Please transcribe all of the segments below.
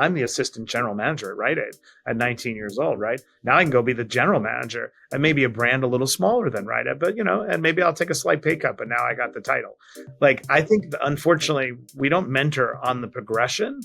I'm the assistant general manager at Rite Aid at 19 years old, right? Now I can go be the general manager and maybe a brand a little smaller than Rite Aid, but and maybe I'll take a slight pay cut, but now I got the title. Like, I think unfortunately we don't mentor on the progression,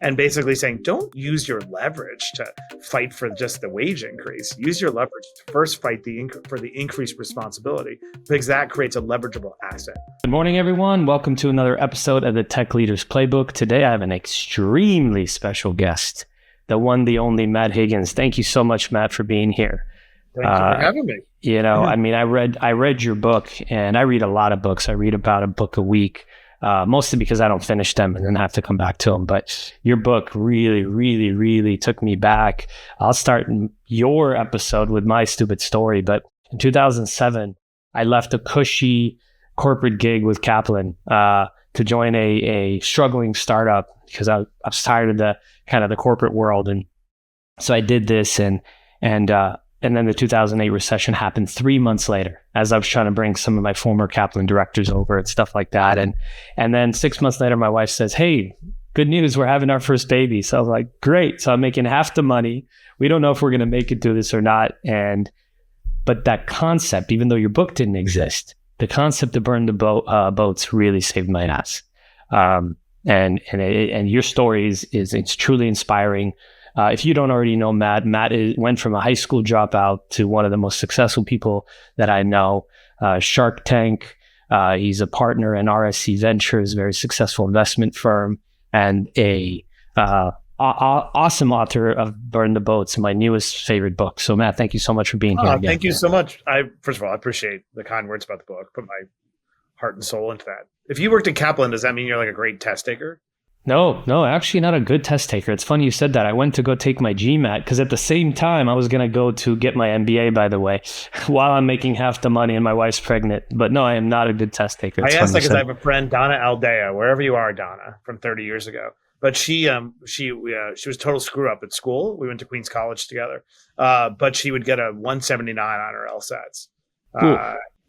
and basically saying, don't use your leverage to fight for just the wage increase. Use your leverage to first fight for the increased responsibility, because that creates a leverageable asset. Good morning, everyone. Welcome to another episode of the Tech Leaders Playbook. Today, I have an extremely special guest, the one, the only Matt Higgins. Thank you so much, Matt, for being here. Thank you for having me. I mean, I read your book, and I read a lot of books. I read about a book a week. Mostly because I don't finish them and then have to come back to them. But your book really took me back. I'll start your episode with my stupid story. But in 2007, I left a cushy corporate gig with Kaplan to join a struggling startup because I was tired of the kind of the corporate world. And so I did this, and then the 2008 recession happened 3 months later, as I was trying to bring some of my former Kaplan directors over and stuff like that. And then 6 months later, my wife says, "Hey, good news, we're having our first baby." So I was like, great. So I'm making half the money. We don't know if we're going to make it through this or not. But that concept, even though your book didn't exist, the concept to burn the boats really saved my ass. And your story it's truly inspiring. If you don't already know Matt went from a high school dropout to one of the most successful people that I know. Shark Tank, he's a partner in RSC Ventures, a very successful investment firm, and a awesome author of Burn the Boats, my newest favorite book. So Matt, thank you so much for being here again. Thank you so much. First of all, I appreciate the kind words about the book. Put my heart and soul into that. If you worked at Kaplan, does that mean you're like a great test taker? No, actually not a good test taker. It's funny you said that. I went to go take my GMAT because at the same time I was going to go to get my MBA, by the way, while I'm making half the money and my wife's pregnant. But no, I am not a good test taker. I asked that because I have a friend, Donna Aldea, wherever you are, Donna, from 30 years ago. But she was total screw up at school. We went to Queens College together. But she would get a 179 on her LSATs.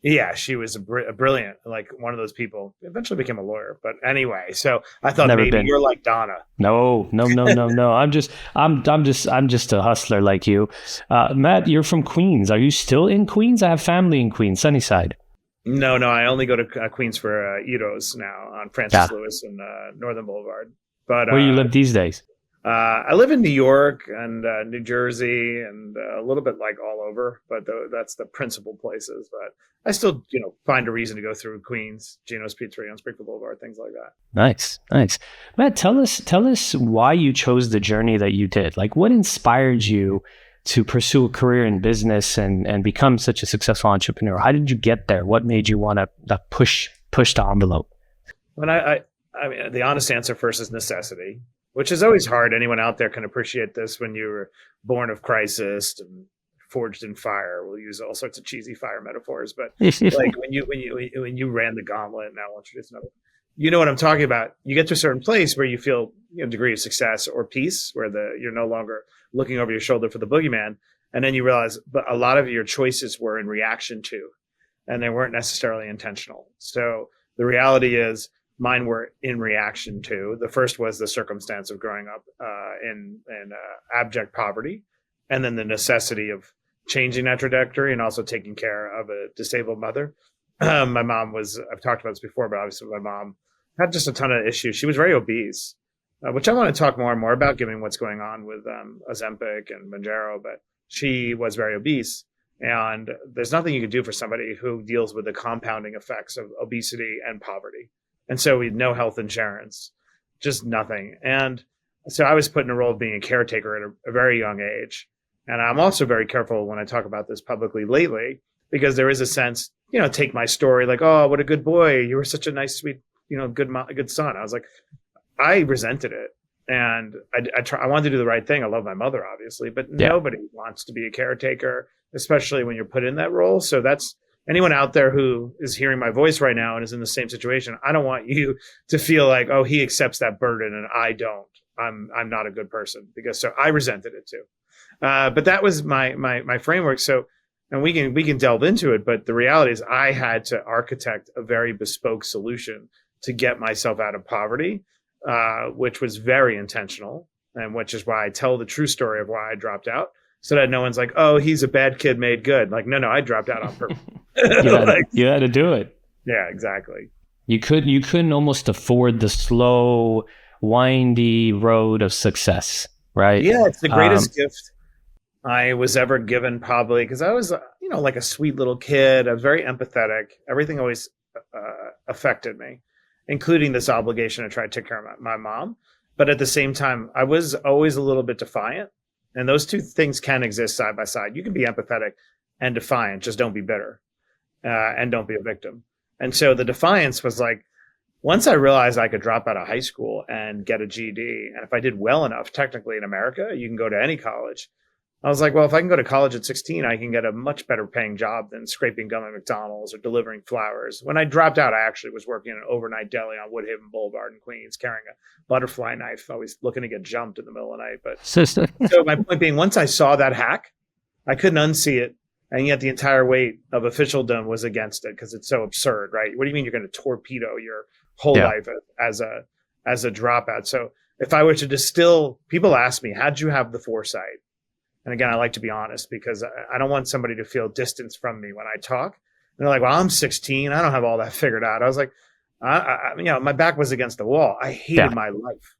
Yeah, she was a brilliant, like one of those people. Eventually became a lawyer, but anyway. So I thought you're like Donna. No. I'm just a hustler like you. Matt, you're from Queens. Are you still in Queens? I have family in Queens, Sunnyside. No. I only go to Queens for Edo's now on Francis Lewis and Northern Boulevard. But where you live these days? I live in New York and New Jersey and a little bit like all over, but that's the principal places. But I still, find a reason to go through Queens, Gino's Pizzeria on Springfield Boulevard, things like that. Nice. Matt, tell us why you chose the journey that you did. Like, what inspired you to pursue a career in business and become such a successful entrepreneur? How did you get there? What made you want to push the envelope? When I mean, the honest answer first is necessity, which is always hard. Anyone out there can appreciate this. When you were born of crisis and forged in fire, we'll use all sorts of cheesy fire metaphors. But like when you ran the gauntlet, now I'll introduce another. You know what I'm talking about. You get to a certain place where you feel a degree of success or peace, where you're no longer looking over your shoulder for the boogeyman, and then you realize, but a lot of your choices were in reaction to, and they weren't necessarily intentional. So the reality is, mine were in reaction to. The first was the circumstance of growing up in abject poverty, and then the necessity of changing that trajectory and also taking care of a disabled mother. My mom I've talked about this before, but obviously my mom had just a ton of issues. She was very obese, which I want to talk more and more about given what's going on with Ozempic and Mounjaro, but she was very obese. And there's nothing you can do for somebody who deals with the compounding effects of obesity and poverty. And so we had no health insurance, just nothing. And so I was put in a role of being a caretaker at a very young age. And I'm also very careful when I talk about this publicly lately, because there is a sense, take my story like, oh, what a good boy. You were such a nice, sweet, good son. I was like, I resented it. And I wanted to do the right thing. I love my mother, obviously, but nobody wants to be a caretaker, especially when you're put in that role. So that's anyone out there who is hearing my voice right now and is in the same situation. I don't want you to feel like, oh, he accepts that burden and I don't. I'm not a good person, because so I resented it too. But that was my framework. So, and we can delve into it, but the reality is I had to architect a very bespoke solution to get myself out of poverty, which was very intentional. and which is why I tell the true story of why I dropped out, so that no one's like, oh, he's a bad kid made good. Like, no, I dropped out on purpose. You had to do it. Yeah, exactly. You couldn't almost afford the slow, windy road of success, right? Yeah, it's the greatest gift I was ever given, probably, because I was, like a sweet little kid. I was very empathetic. Everything always affected me, including this obligation to try to take care of my mom. But at the same time, I was always a little bit defiant. And those two things can exist side by side. You can be empathetic and defiant, just don't be bitter and don't be a victim. And so the defiance was like, once I realized I could drop out of high school and get a GED, and if I did well enough, technically in America, you can go to any college. I was like, well, if I can go to college at 16, I can get a much better paying job than scraping gum at McDonald's or delivering flowers. When I dropped out, I actually was working in an overnight deli on Woodhaven Boulevard in Queens, carrying a butterfly knife, always looking to get jumped in the middle of the night. But so my point being, once I saw that hack, I couldn't unsee it. And yet the entire weight of officialdom was against it because it's so absurd, right? What do you mean you're going to torpedo your whole life as a dropout? So if I were to distill, people ask me, how'd you have the foresight? And again, I like to be honest because I don't want somebody to feel distance from me when I talk. And they're like, well, I'm 16. I don't have all that figured out. I was like, my back was against the wall. I hated my life.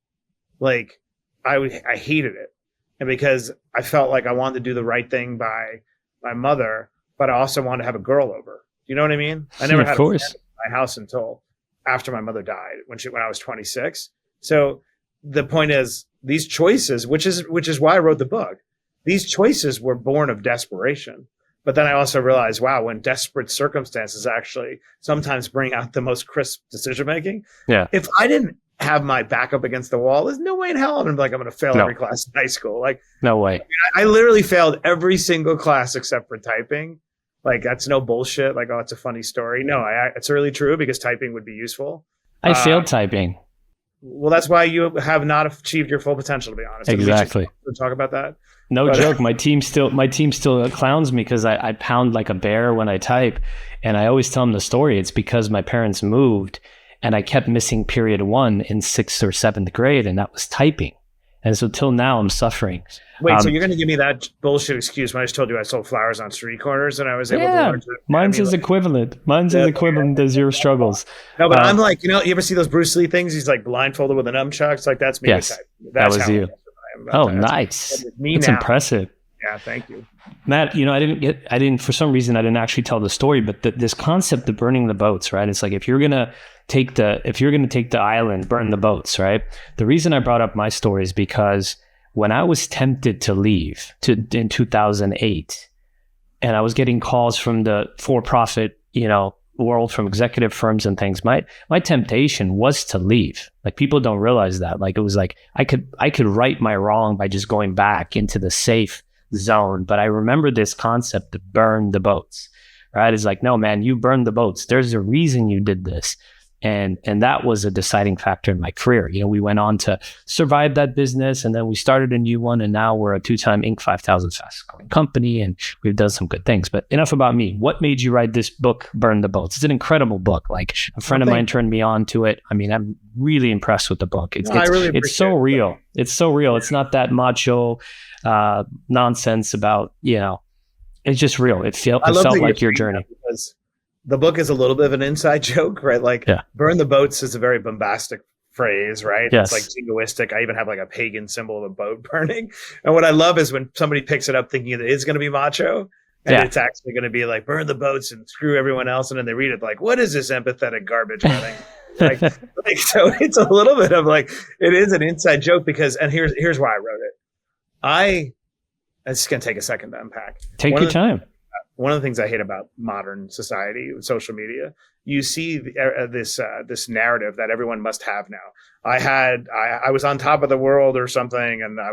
Like I hated it. And because I felt like I wanted to do the right thing by my mother, but I also wanted to have a girl over. You know what I mean? I never had a friend in my house until after my mother died when I was 26. So the point is these choices, which is why I wrote the book. These choices were born of desperation. But then I also realized, wow, when desperate circumstances actually sometimes bring out the most crisp decision making. Yeah. If I didn't have my back up against the wall, there's no way in hell I'm going to fail every class in high school. Like, no way. I literally failed every single class except for typing. Like, that's no bullshit. Like, oh, it's a funny story. No, it's really true because typing would be useful. I failed typing. Well, that's why you have not achieved your full potential, to be honest. Exactly. Talk about that. No joke. My team still clowns me because I pound like a bear when I type, and I always tell them the story. It's because my parents moved, and I kept missing period 1 in 6th or 7th grade, and that was typing. And so till now, I'm suffering. Wait, so you're going to give me that bullshit excuse when I just told you I sold flowers on street corners and I was able to learn to... Mine's is equivalent. Mine's is equivalent as your struggles. No, but I'm like, you ever see those Bruce Lee things? He's like blindfolded with a nunchuck. It's like, that's me. Yes, that was you. Oh, nice. That's impressive. Yeah, thank you. Matt, I didn't, for some reason, I didn't actually tell the story, but this concept of burning the boats, right? It's like, if you're going to take the island, burn the boats, right? The reason I brought up my story is because when I was tempted to leave in 2008, and I was getting calls from the for-profit, world, from executive firms and things, my temptation was to leave. Like, people don't realize that. Like, it was like, I could right my wrong by just going back into the safe zone. But I remember this concept to burn the boats, right? It's like, no, man, you burned the boats. There's a reason you did this. And that was a deciding factor in my career. We went on to survive that business, and then we started a new one, and now we're a 2-time Inc. 5,000 fastest growing company, and we've done some good things. But enough about me. What made you write this book, Burn the Boats? It's an incredible book. Like, a friend of mine turned me on to it. I mean, I'm really impressed with the book. It's so real. It's so real. It's not that macho nonsense about, it's just real. It felt like your journey. Because the book is a little bit of an inside joke, right? Like, burn the boats is a very bombastic phrase, right? Yes. It's like jingoistic. I even have like a pagan symbol of a boat burning. And what I love is when somebody picks it up thinking it is going to be macho, and it's actually going to be like, burn the boats and screw everyone else. And then they read it like, what is this empathetic garbage running? So it's a little bit of like, it is an inside joke because, and here's why I wrote it. It's going to take a second to unpack. Take your time. One of the things I hate about modern society, social media, you see this narrative that everyone must have now. I was on top of the world or something, and my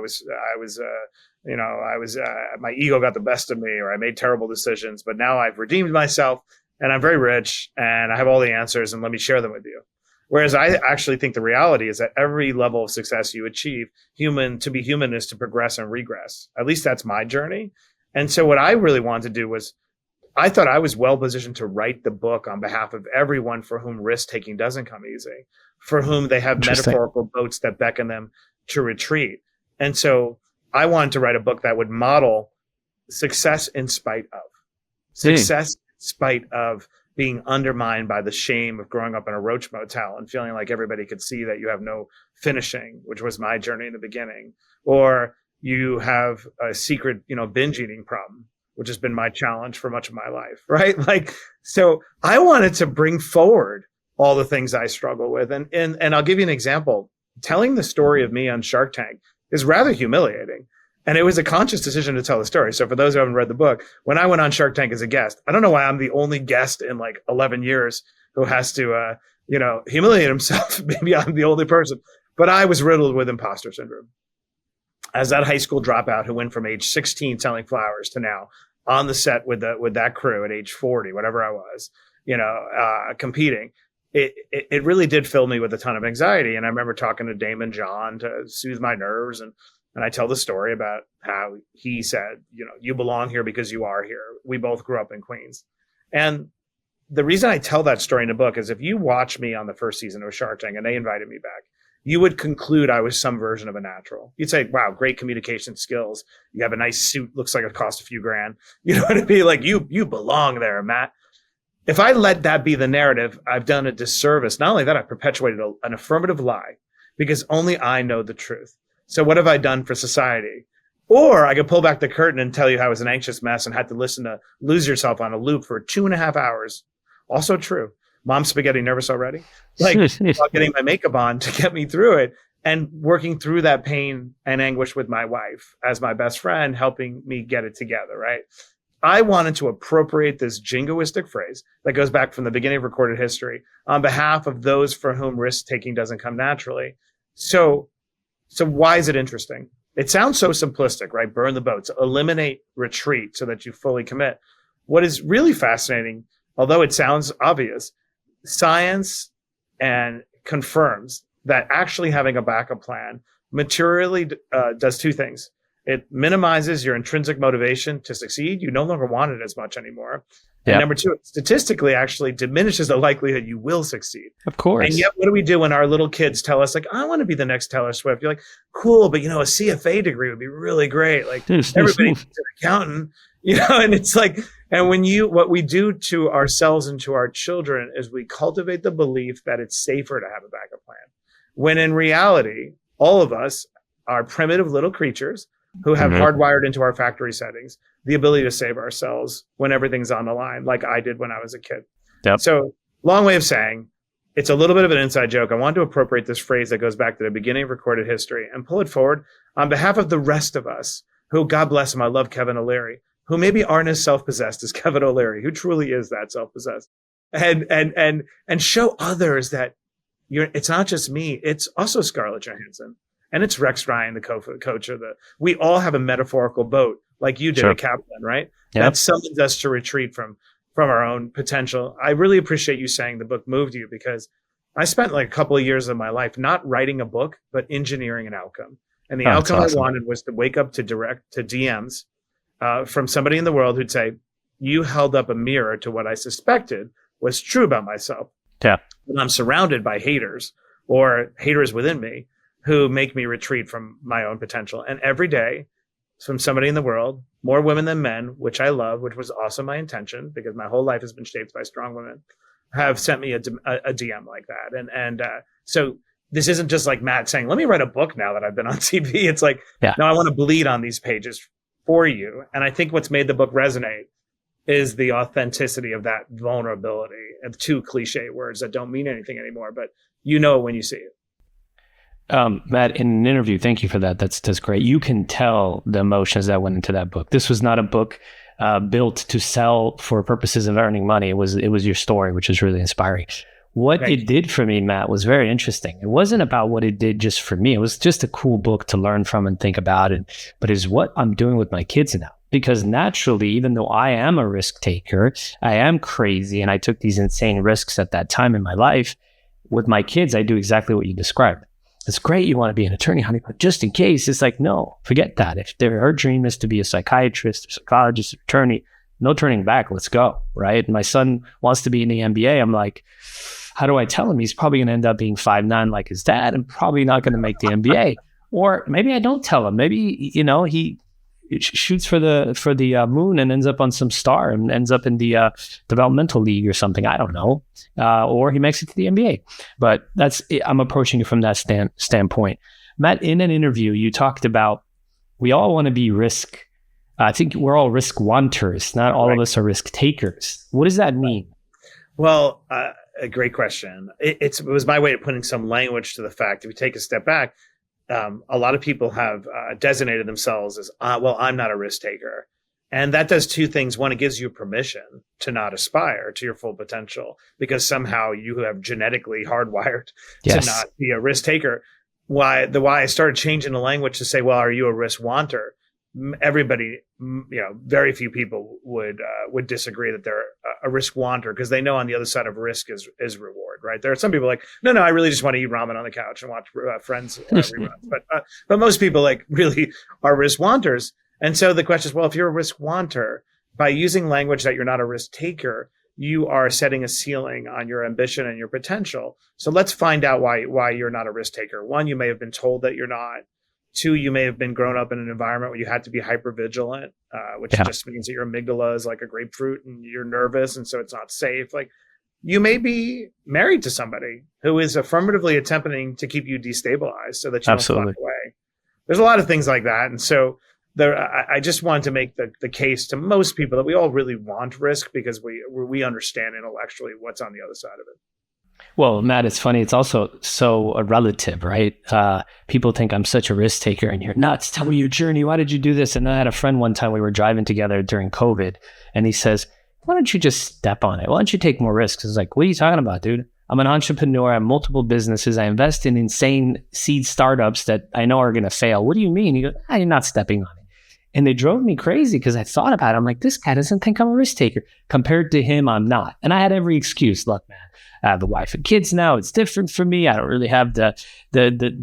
ego got the best of me, or I made terrible decisions. But now I've redeemed myself, and I'm very rich, and I have all the answers, and let me share them with you. Whereas I actually think the reality is that every level of success you achieve, to be human is to progress and regress. At least that's my journey. And so what I really wanted to do was, I thought I was well positioned to write the book on behalf of everyone for whom risk taking doesn't come easy, for whom they have metaphorical boats that beckon them to retreat. And so I wanted to write a book that would model success in spite of. Success in spite of being undermined by the shame of growing up in a roach motel and feeling like everybody could see that you have no finishing, which was my journey in the beginning. Or you have a secret, binge eating problem, which has been my challenge for much of my life, right? Like, so I wanted to bring forward all the things I struggle with. And I'll give you an example. Telling the story of me on Shark Tank is rather humiliating. And it was a conscious decision to tell the story. So for those who haven't read the book, when I went on Shark Tank as a guest, I don't know why I'm the only guest in like 11 years who has to, humiliate himself. Maybe I'm the only person, but I was riddled with imposter syndrome. As that high school dropout who went from age 16 selling flowers to now on the set with that crew at age 40, whatever I was, competing, it really did fill me with a ton of anxiety. And I remember talking to Damon John to soothe my nerves. And I tell the story about how he said, you belong here because you are here. We both grew up in Queens. And the reason I tell that story in the book is if you watch me on the first season of Shark Tank and they invited me back, you would conclude I was some version of a natural. You'd say, wow, great communication skills. You have a nice suit, looks like it cost a few grand. You know what I mean? Like you belong there, Matt. If I let that be the narrative, I've done a disservice. Not only that, I've perpetuated an affirmative lie because only I know the truth. So what have I done for society? Or I could pull back the curtain and tell you how I was an anxious mess and had to listen to Lose Yourself on a loop for 2.5 hours. Also true. Mom spaghetti nervous already? Like getting my makeup on to get me through it and working through that pain and anguish with my wife as my best friend, helping me get it together, right? I wanted to appropriate this jingoistic phrase that goes back from the beginning of recorded history on behalf of those for whom risk-taking doesn't come naturally. So why is it interesting? It sounds so simplistic, right? Burn the boats, eliminate retreat so that you fully commit. What is really fascinating, although it sounds obvious, science and confirms that actually having a backup plan materially does two things. It minimizes your intrinsic motivation to succeed. You no longer want it as much anymore. And number two, statistically actually diminishes the likelihood you will succeed. Of course. And yet what do we do when our little kids tell us like, I want to be the next Taylor Swift? You're like, cool, but a CFA degree would be really great. Like everybody needs an accountant, and it's like, and what we do to ourselves and to our children is we cultivate the belief that it's safer to have a backup plan. When in reality, all of us are primitive little creatures who have hardwired into our factory settings the ability to save ourselves when everything's on the line, like I did when I was a kid. Yep. So long way of saying, it's a little bit of an inside joke. I want to appropriate this phrase that goes back to the beginning of recorded history and pull it forward on behalf of the rest of us who, God bless him, I love Kevin O'Leary, who maybe aren't as self-possessed as Kevin O'Leary, who truly is that self-possessed, and show others that it's not just me, it's also Scarlett Johansson. And it's Rex Ryan, the coach of we all have a metaphorical boat like you did, a captain, right? Yep. That summons us to retreat from our own potential. I really appreciate you saying the book moved you because I spent like a couple of years of my life not writing a book, but engineering an outcome. And the outcome I wanted was to wake up to DMs from somebody in the world who'd say, you held up a mirror to what I suspected was true about myself. Yeah. And I'm surrounded by haters or haters within me who make me retreat from my own potential. And every day, from somebody in the world, more women than men, which I love, which was also my intention because my whole life has been shaped by strong women, have sent me a DM like that. And so this isn't just like Matt saying, let me write a book now that I've been on TV. It's like, no, I want to bleed on these pages for you. And I think what's made the book resonate is the authenticity of that vulnerability of two cliche words that don't mean anything anymore, but when you see it. Matt, in an interview, thank you for that. That's great. You can tell the emotions that went into that book. This was not a book built to sell for purposes of earning money. It was your story, which is really inspiring. What it did for me, Matt, was very interesting. It wasn't about what it did just for me. It was just a cool book to learn from and think about it. But it's what I'm doing with my kids now. Because naturally, even though I am a risk taker, I am crazy, and I took these insane risks at that time in my life, with my kids, I do exactly what you described. It's great you want to be an attorney, honey, but just in case, it's like, no, forget that. If her dream is to be a psychiatrist, a psychologist, attorney, no turning back, let's go, right? My son wants to be in the NBA. I'm like, how do I tell him? He's probably going to end up being 5'9" like his dad and probably not going to make the NBA. Or maybe I don't tell him. Maybe, he shoots for the moon and ends up on some star and ends up in the developmental league or something. I don't know. Or he makes it to the NBA. But I'm approaching it from that standpoint. Matt, in an interview, you talked about we all want to be risk. I think we're all risk wanters. Not all of us are risk takers. What does that mean? Well, a great question. It was my way of putting some language to the fact. If we take a step back, a lot of people have designated themselves as, I'm not a risk taker. And that does two things. One, it gives you permission to not aspire to your full potential because somehow you have genetically hardwired to not be a risk taker. Why I started changing the language to say, well, are you a risk wanter? Everybody, very few people would disagree that they're a risk wanter because they know on the other side of risk is reward, right? There are some people like, no, I really just want to eat ramen on the couch and watch Friends reruns. But most people like really are risk wanters. And so the question is, well, if you're a risk wanter, by using language that you're not a risk taker, you are setting a ceiling on your ambition and your potential. So let's find out why you're not a risk taker. One, you may have been told that you're not. Two, you may have been grown up in an environment where you had to be hyper vigilant, which just means that your amygdala is like a grapefruit and you're nervous. And so it's not safe. Like you may be married to somebody who is affirmatively attempting to keep you destabilized so that you don't fly away. There's a lot of things like that. And so I just wanted to make the case to most people that we all really want risk because we understand intellectually what's on the other side of it. Well, Matt, it's funny. It's also so relative, right? People think I'm such a risk taker and you're nuts. Tell me your journey. Why did you do this? And I had a friend one time, we were driving together during COVID and he says, why don't you just step on it? Why don't you take more risks? I was like, what are you talking about, dude? I'm an entrepreneur. I have multiple businesses. I invest in insane seed startups that I know are going to fail. What do you mean? He goes, you're not stepping on it. And they drove me crazy because I thought about it. I'm like, this guy doesn't think I'm a risk taker. Compared to him, I'm not. And I had every excuse. Look, man, I have a wife and kids now. It's different for me. I don't really have the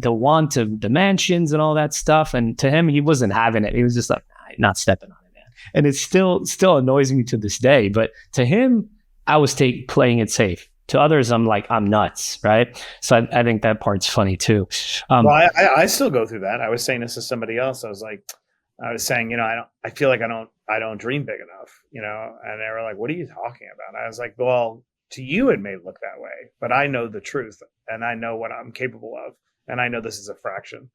want of the mansions and all that stuff. And to him, he wasn't having it. He was just like, not stepping on it, man. And it still annoys me to this day. But to him, I was playing it safe. To others, I'm like, I'm nuts, right? So I think that part's funny too. Well, I still go through that. I was saying this to somebody else. I was saying, I feel like I don't dream big enough, and they were like, what are you talking about? And I was like, well, to you, it may look that way, but I know the truth and I know what I'm capable of. And I know this is a fraction.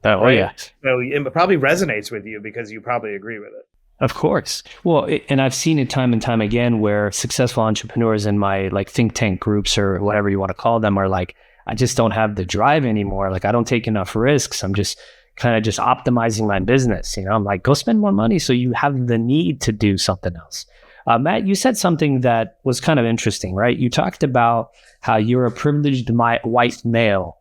Oh, right? Yeah. So it probably resonates with you because you probably agree with it. Of course. Well, and I've seen it time and time again where successful entrepreneurs in my like think tank groups or whatever you want to call them are like, I just don't have the drive anymore. Like I don't take enough risks. I'm just kind of just optimizing my business. I'm like, go spend more money so you have the need to do something else. Matt, you said something that was kind of interesting, right? You talked about how you're a privileged white male,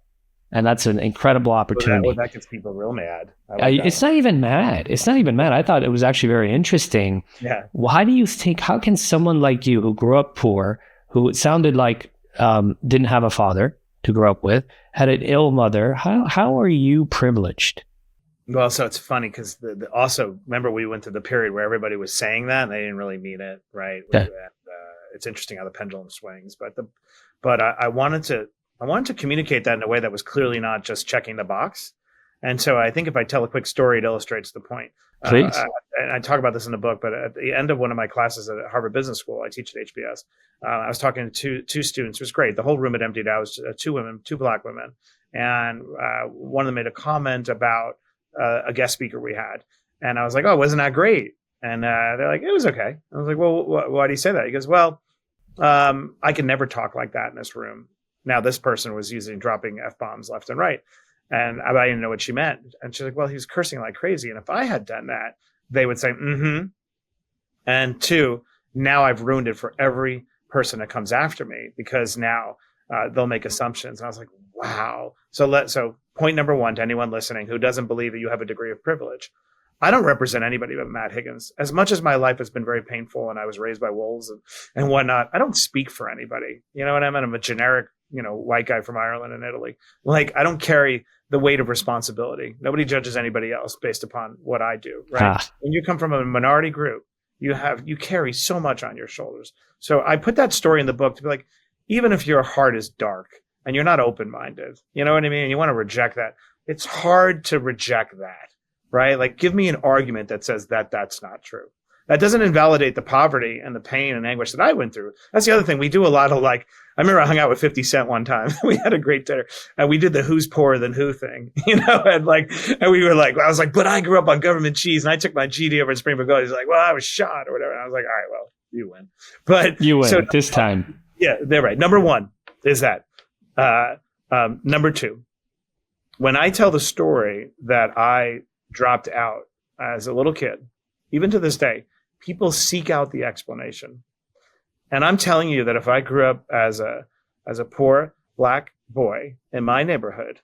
and that's an incredible opportunity. That gets people real mad. It's not even mad. I thought it was actually very interesting. Yeah. Why do you think, how can someone like you who grew up poor, who it sounded like didn't have a father to grow up with, had an ill mother, how are you privileged? Well, so it's funny because also remember we went through the period where everybody was saying that and they didn't really mean it, right? Yeah. It's interesting how the pendulum swings, but I wanted to communicate that in a way that was clearly not just checking the box. And so I think if I tell a quick story, it illustrates the point. Please. And I talk about this in the book, but at the end of one of my classes at Harvard Business School, I teach at HBS. I was talking to two students. It was great. The whole room had emptied out. It was two Black women. And one of them made a comment about a guest speaker we had. And I was like, oh, wasn't that great? And they're like, it was okay. I was like, well, why do you say that? He goes, well, I can never talk like that in this room. Now, this person was dropping F-bombs left and right. And I didn't know what she meant. And she's like, well, he was cursing like crazy. And if I had done that, they would say, mm-hmm. And two, now I've ruined it for every person that comes after me because now they'll make assumptions. And I was like, wow. So point number one to anyone listening who doesn't believe that you have a degree of privilege. I don't represent anybody but Matt Higgins. As much as my life has been very painful and I was raised by wolves and whatnot, I don't speak for anybody. You know what I mean? I'm a generic, white guy from Ireland and Italy. Like I don't carry the weight of responsibility. Nobody judges anybody else based upon what I do, right? When you come from a minority group, you carry so much on your shoulders. So I put that story in the book to be like, even if your heart is dark and you're not open-minded, you know what I mean? And you want to reject that. it's hard to reject that, right? Like, give me an argument that says that that's not true. That doesn't invalidate the poverty and the pain and anguish that I went through. That's the other thing. We do a lot of like, I remember I hung out with 50 Cent one time. We had a great dinner and we did the who's poorer than who thing, and we were like, I was like, but I grew up on government cheese and I took my GD over in Springfield Gully. He's like, well, I was shot or whatever. And I was like, all right, well, you win. But you win this time. Yeah, they're right. Number one is that. Number two, when I tell the story that I dropped out as a little kid, even to this day, people seek out the explanation. And I'm telling you that if I grew up as a poor black boy in my neighborhood,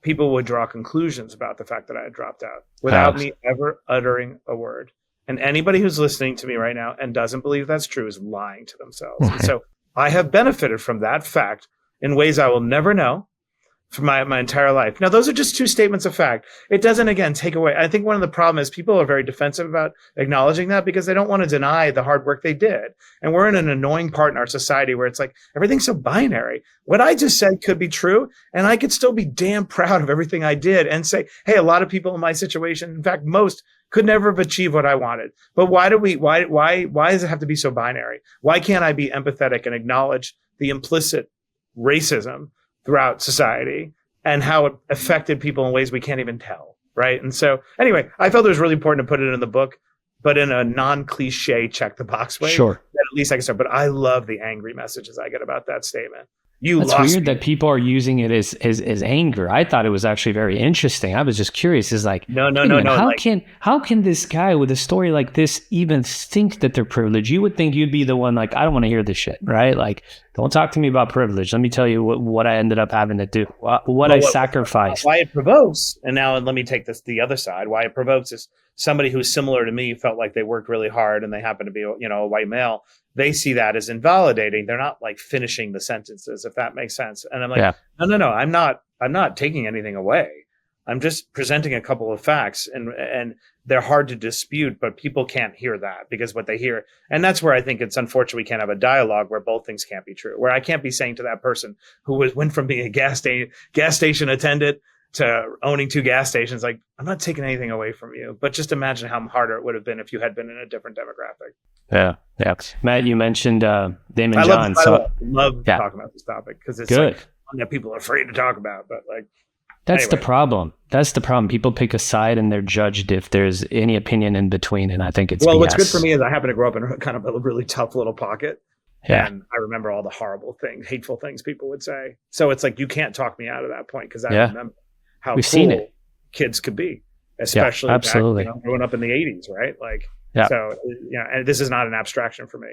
people would draw conclusions about the fact that I had dropped out without me ever uttering a word. And anybody who's listening to me right now and doesn't believe that's true is lying to themselves. Okay. And so I have benefited from that fact in ways I will never know for my entire life. Now, those are just two statements of fact. It doesn't, again, take away. I think one of the problems is people are very defensive about acknowledging that because they don't want to deny the hard work they did. And we're in an annoying part in our society where it's like everything's so binary. What I just said could be true, and I could still be damn proud of everything I did and say, hey, a lot of people in my situation, in fact, most could never have achieved what I wanted. But why does it have to be so binary? Why can't I be empathetic and acknowledge the implicit racism throughout society and how it affected people in ways we can't even tell, right? And so anyway, I felt it was really important to put it in the book, but in a non-cliche check the box way. Sure. That at least I can start. But I love the angry messages I get about that statement. That's weird that people are using it as anger. I thought it was actually very interesting. I was just curious. It's like, no. How can this guy with a story like this even think that they're privileged? You would think you'd be the one like, I don't want to hear this shit, right? Like, don't talk to me about privilege. Let me tell you what I ended up having to do, what I sacrificed. Why it provokes, and now let me take this the other side. Why it provokes is somebody who's similar to me felt like they worked really hard and they happen to be, a white male. They see that as invalidating. They're not like finishing the sentences, if that makes sense. And I'm like, no. I'm not taking anything away. I'm just presenting a couple of facts and they're hard to dispute, but people can't hear that because what they hear. And that's where I think it's unfortunate we can't have a dialogue where both things can't be true, where I can't be saying to that person who went from being a gas station attendant to owning 2 gas stations, like, I'm not taking anything away from you, but just imagine how harder it would have been if you had been in a different demographic. Yeah. Matt, you mentioned Damon I John. love talking about this topic because it's good. Like one that people are afraid to talk about, but like, that's anyway. the problem. That's the problem. People pick a side and they're judged if there's any opinion in between. And I think it's BS. What's good for me is I happen to grow up in kind of a really tough little pocket. Yeah. And I remember all the horrible things, hateful things people would say. So it's like, you can't talk me out of that point because I remember how cool kids could be, especially absolutely. back, growing up in the 80s, right? Like, so, and this is not an abstraction for me.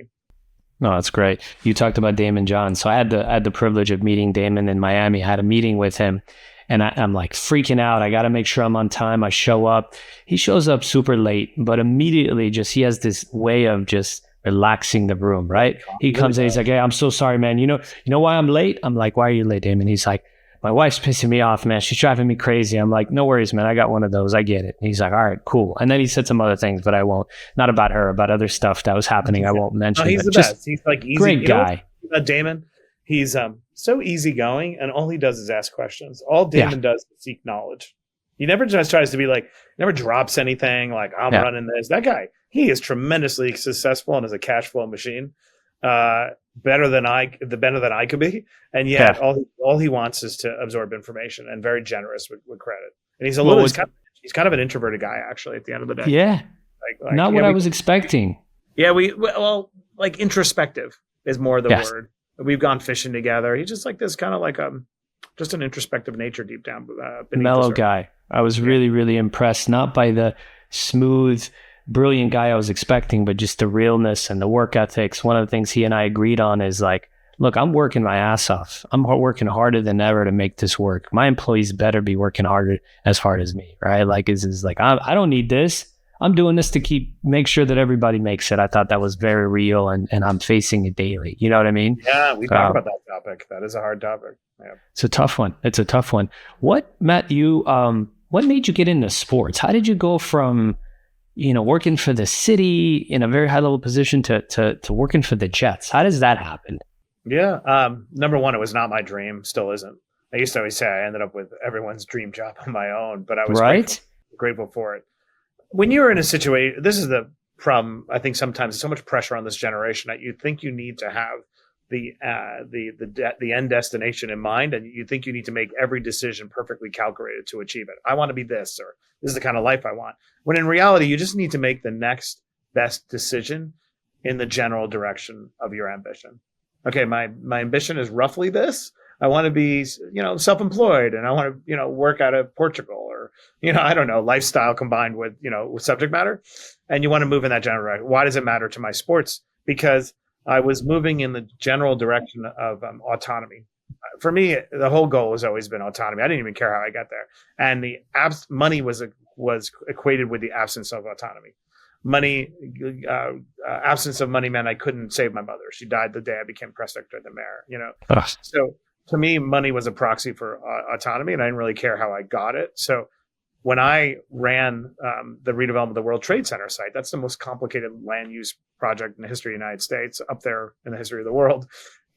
No, that's great. You talked about Damon John. So I had the privilege of meeting Damon in Miami. I had a meeting with him and I'm like freaking out. I got to make sure I'm on time. I show up. He shows up super late, but immediately he has this way of just relaxing the room, right? He comes in, he's like, hey, I'm so sorry, man. You know why I'm late? I'm like, why are you late, Damon? He's like, my wife's pissing me off, man. She's driving me crazy. I'm like, no worries, man. I got one of those. I get it. And he's like, all right, cool. And then he said some other things, but I won't. Not about her, about other stuff that was happening. I won't mention. No, he's the best. He's like easy. Great guy. Damon, he's so easygoing, and all he does is ask questions. All Damon does is seek knowledge. He never just tries to be like, never drops anything like I'm running this. That guy, he is tremendously successful and is a cash flow machine. Better than I could be, and yet all he wants is to absorb information and very generous with credit. And he's he's kind of an introverted guy actually. At the end of the day, like not what I was expecting. Yeah, like introspective is more the word. We've gone fishing together. He's just like this kind of like just an introspective nature deep down. Mellow guy. I was really, really impressed, not by the smooth, brilliant guy I was expecting, but just the realness and the work ethics. One of the things he and I agreed on is like, look, I'm working my ass off. I'm working harder than ever to make this work. My employees better be working as hard as me, right? Like, is like, I don't need this. I'm doing this to make sure that everybody makes it. I thought that was very real, and I'm facing it daily. You know what I mean? Yeah, we talk about that topic. That is a hard topic. Yeah. It's a tough one. Matt, what made you get into sports? How did you go from, working for the city in a very high level position to working for the Jets? How does that happen? Yeah. Number one, it was not my dream. Still isn't. I used to always say I ended up with everyone's dream job on my own, but I was Right? grateful for it. When you're in a situation, this is the problem. I think sometimes there's so much pressure on this generation that you think you need to have the end destination in mind, and you think you need to make every decision perfectly calculated to achieve it. I want to be this, or this is the kind of life I want. When in reality, you just need to make the next best decision in the general direction of your ambition. Okay, my ambition is roughly this. I want to be, self-employed, and I want to, work out of Portugal, or, I don't know, lifestyle combined with, with subject matter. And you want to move in that general direction. Why does it matter to my sports? Because I was moving in the general direction of autonomy. For me, the whole goal has always been autonomy. I didn't even care how I got there. And the money was equated with the absence of autonomy. Money, absence of money meant I couldn't save my mother. She died the day I became press secretary of the mayor, Ugh. So to me, money was a proxy for autonomy, and I didn't really care how I got it. So when I ran the redevelopment of the World Trade Center site, that's the most complicated land use project in the history of the United States, up there in the history of the world.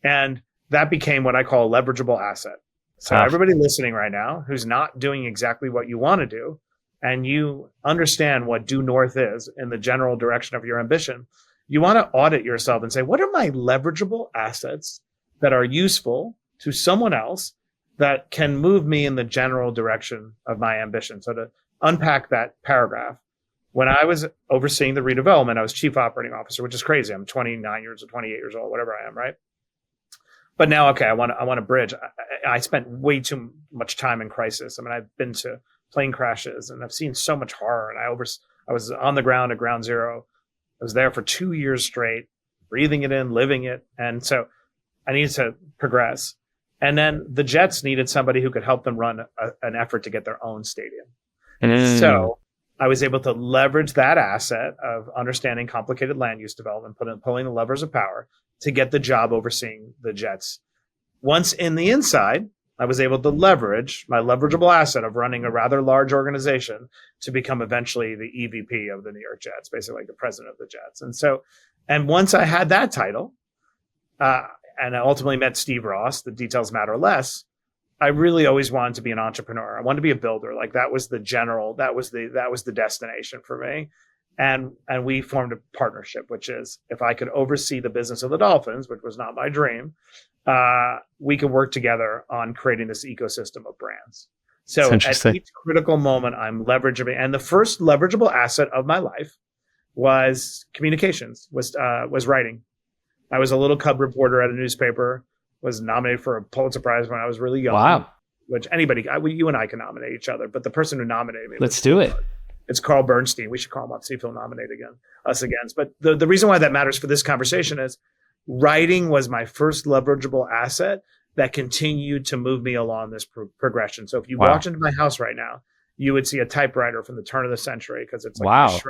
And that became what I call a leverageable asset. So everybody listening right now who's not doing exactly what you want to do, and you understand what due north is in the general direction of your ambition, you want to audit yourself and say, what are my leverageable assets that are useful to someone else that can move me in the general direction of my ambition? So to unpack that paragraph, when I was overseeing the redevelopment, I was chief operating officer, which is crazy. I'm 28 years old, whatever I am, right? But now, okay, I want to bridge. I spent way too much time in crisis. I mean, I've been to plane crashes, and I've seen so much horror. And I was on the ground at Ground Zero. I was there for 2 years straight, breathing it in, living it. And so I needed to progress. And then the Jets needed somebody who could help them run an effort to get their own stadium. So I was able to leverage that asset of understanding complicated land use development, pulling the levers of power to get the job overseeing the Jets. Once in the inside, I was able to leverage my leverageable asset of running a rather large organization to become eventually the EVP of the New York Jets, basically like the president of the Jets. And once I had that title, and I ultimately met Steve Ross, the details matter less, I really always wanted to be an entrepreneur. I wanted to be a builder. Like that was the destination for me. And we formed a partnership, which is if I could oversee the business of the Dolphins, which was not my dream, we could work together on creating this ecosystem of brands. So at each critical moment, I'm leveraging, and the first leverageable asset of my life was communications, was writing. I was a little cub reporter at a newspaper, was nominated for a Pulitzer Prize when I was really young. Wow. Which you and I can nominate each other, but the person who nominated me. Let's do it. It's Carl Bernstein. We should call him up, see if he'll nominate us again. But the reason why that matters for this conversation is writing was my first leverageable asset that continued to move me along this progression. So if you walked into my house right now, you would see a typewriter from the turn of the century because it's like